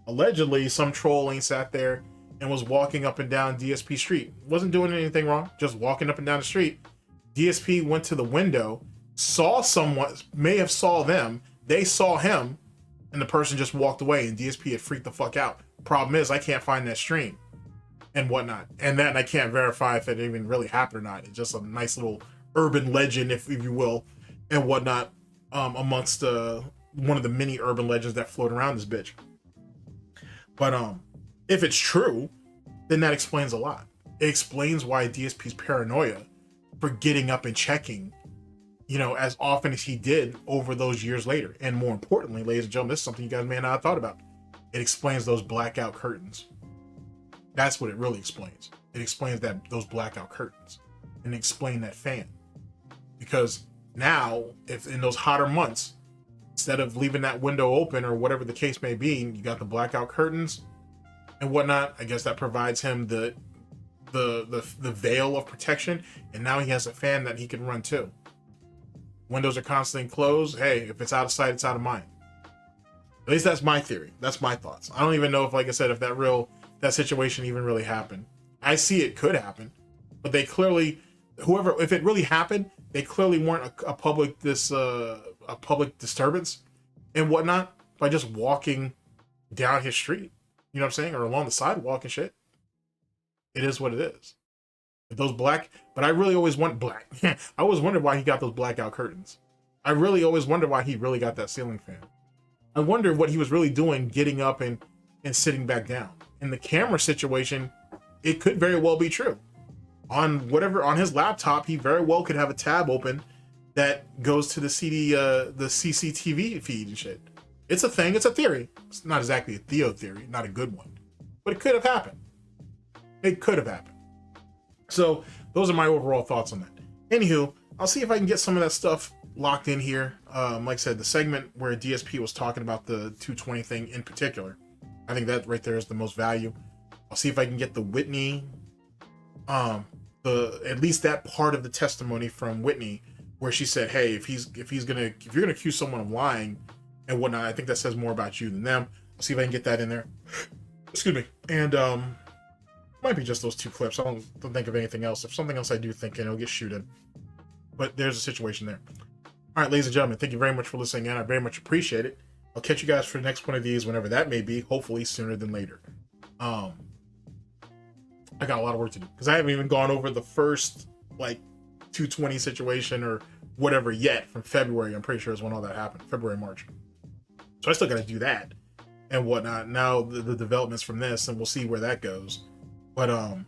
Allegedly, some trolling sat there and was walking up and down DSP Street. Wasn't doing anything wrong, just walking up and down the street. DSP went to the window, saw someone, may have saw them, they saw him, and the person just walked away, and DSP had freaked the fuck out. Problem is, I can't find that stream and whatnot. And I can't verify if it even really happened or not. It's just a nice little urban legend, if you will, and whatnot, amongst one of the many urban legends that float around this bitch. But if it's true, then that explains a lot. It explains why DSP's paranoia for getting up and checking, you know, as often as he did over those years later. And more importantly, ladies and gentlemen, this is something you guys may not have thought about. It explains those blackout curtains. That's what it really explains. It explains those blackout curtains, and explain that fan. Because now, if in those hotter months, instead of leaving that window open or whatever the case may be, you got the blackout curtains and whatnot, I guess that provides him the veil of protection, and now he has a fan that he can run too. Windows are constantly closed. Hey, if it's out of sight, it's out of mind. At least that's my theory. That's my thoughts. I don't even know if, like I said, if that situation even really happened. I see it could happen, but they clearly, if it really happened, they clearly weren't a public disturbance and whatnot by just walking down his street. You know what I'm saying? Or along the sidewalk and shit. It is what it is. Those black, but I really always want black. I always wondered why he got those blackout curtains. I really always wondered why he really got that ceiling fan. I wonder what he was really doing getting up and sitting back down. In the camera situation, it could very well be true. On his laptop, he very well could have a tab open that goes to the CCTV feed and shit. It's a thing, it's a theory. It's not exactly a Theo theory, not a good one. But it could have happened. It could have happened. So those are my overall thoughts on that. Anywho, I'll see if I can get some of that stuff locked in here. Like I said, the segment where DSP was talking about the 220 thing in particular, I think that right there is the most value. I'll see if I can get the Whitney, at least that part of the testimony from Whitney where she said, hey, if you're gonna accuse someone of lying and whatnot, I think that says more about you than them. I'll see if I can get that in there. Excuse me. And might be just those two clips. I don't think of anything else. If something else I do think, it'll get shooted. But there's a situation there. All right, ladies and gentlemen, thank you very much for listening in. I very much appreciate it. I'll catch you guys for the next one of these, whenever that may be, hopefully sooner than later. I got a lot of work to do because I haven't even gone over the first 220 situation or whatever yet from February. I'm pretty sure is when all that happened, February, March. So I still got to do that and whatnot. Now the developments from this, and we'll see where that goes. But I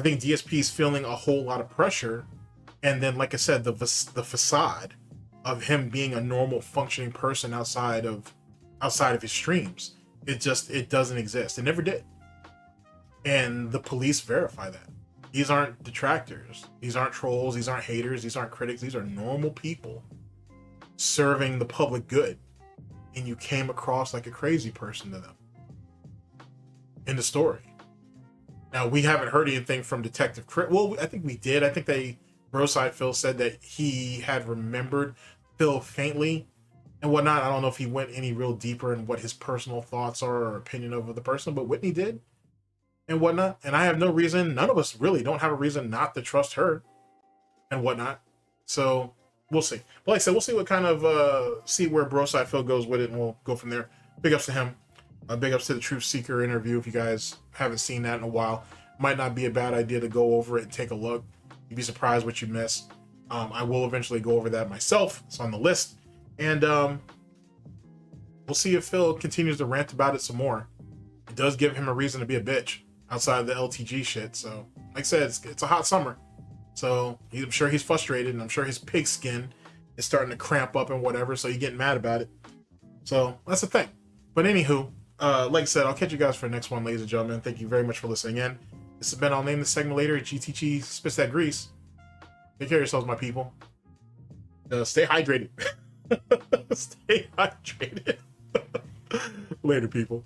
think DSP is feeling a whole lot of pressure, and then, like I said, the facade of him being a normal functioning person outside of his streams, it doesn't exist. It never did. And the police verify that. These aren't detractors. These aren't trolls. These aren't haters. These aren't critics. These are normal people serving the public good. And you came across like a crazy person to them. In the story. Now, we haven't heard anything from Detective Chris. Well, I think we did. I think Darksydephil said that he had remembered Phil faintly and whatnot. I don't know if he went any real deeper in what his personal thoughts are or opinion of the person, but Whitney did and whatnot. And I have no reason, none of us really don't have a reason not to trust her and whatnot. So we'll see. But like I said, we'll see what kind of, see where Darksydephil goes with it, and we'll go from there. Big ups to him. Big ups to the Truth Seeker interview. If you guys haven't seen that in a while, might not be a bad idea to go over it and take a look. You'd be surprised what you miss. I will eventually go over that myself. It's on the list. And we'll see if Phil continues to rant about it some more. It does give him a reason to be a bitch outside of the LTG shit. So, like I said, it's a hot summer. So I'm sure he's frustrated, and I'm sure his pig skin is starting to cramp up and whatever. So he's getting mad about it. So that's the thing. But anywho, like I said, I'll catch you guys for the next one, ladies and gentlemen. Thank you very much for listening in. This has been, I'll name the segment later, GTG Spits That Grease. Take care of yourselves, my people. Stay hydrated. Stay hydrated. Later, people.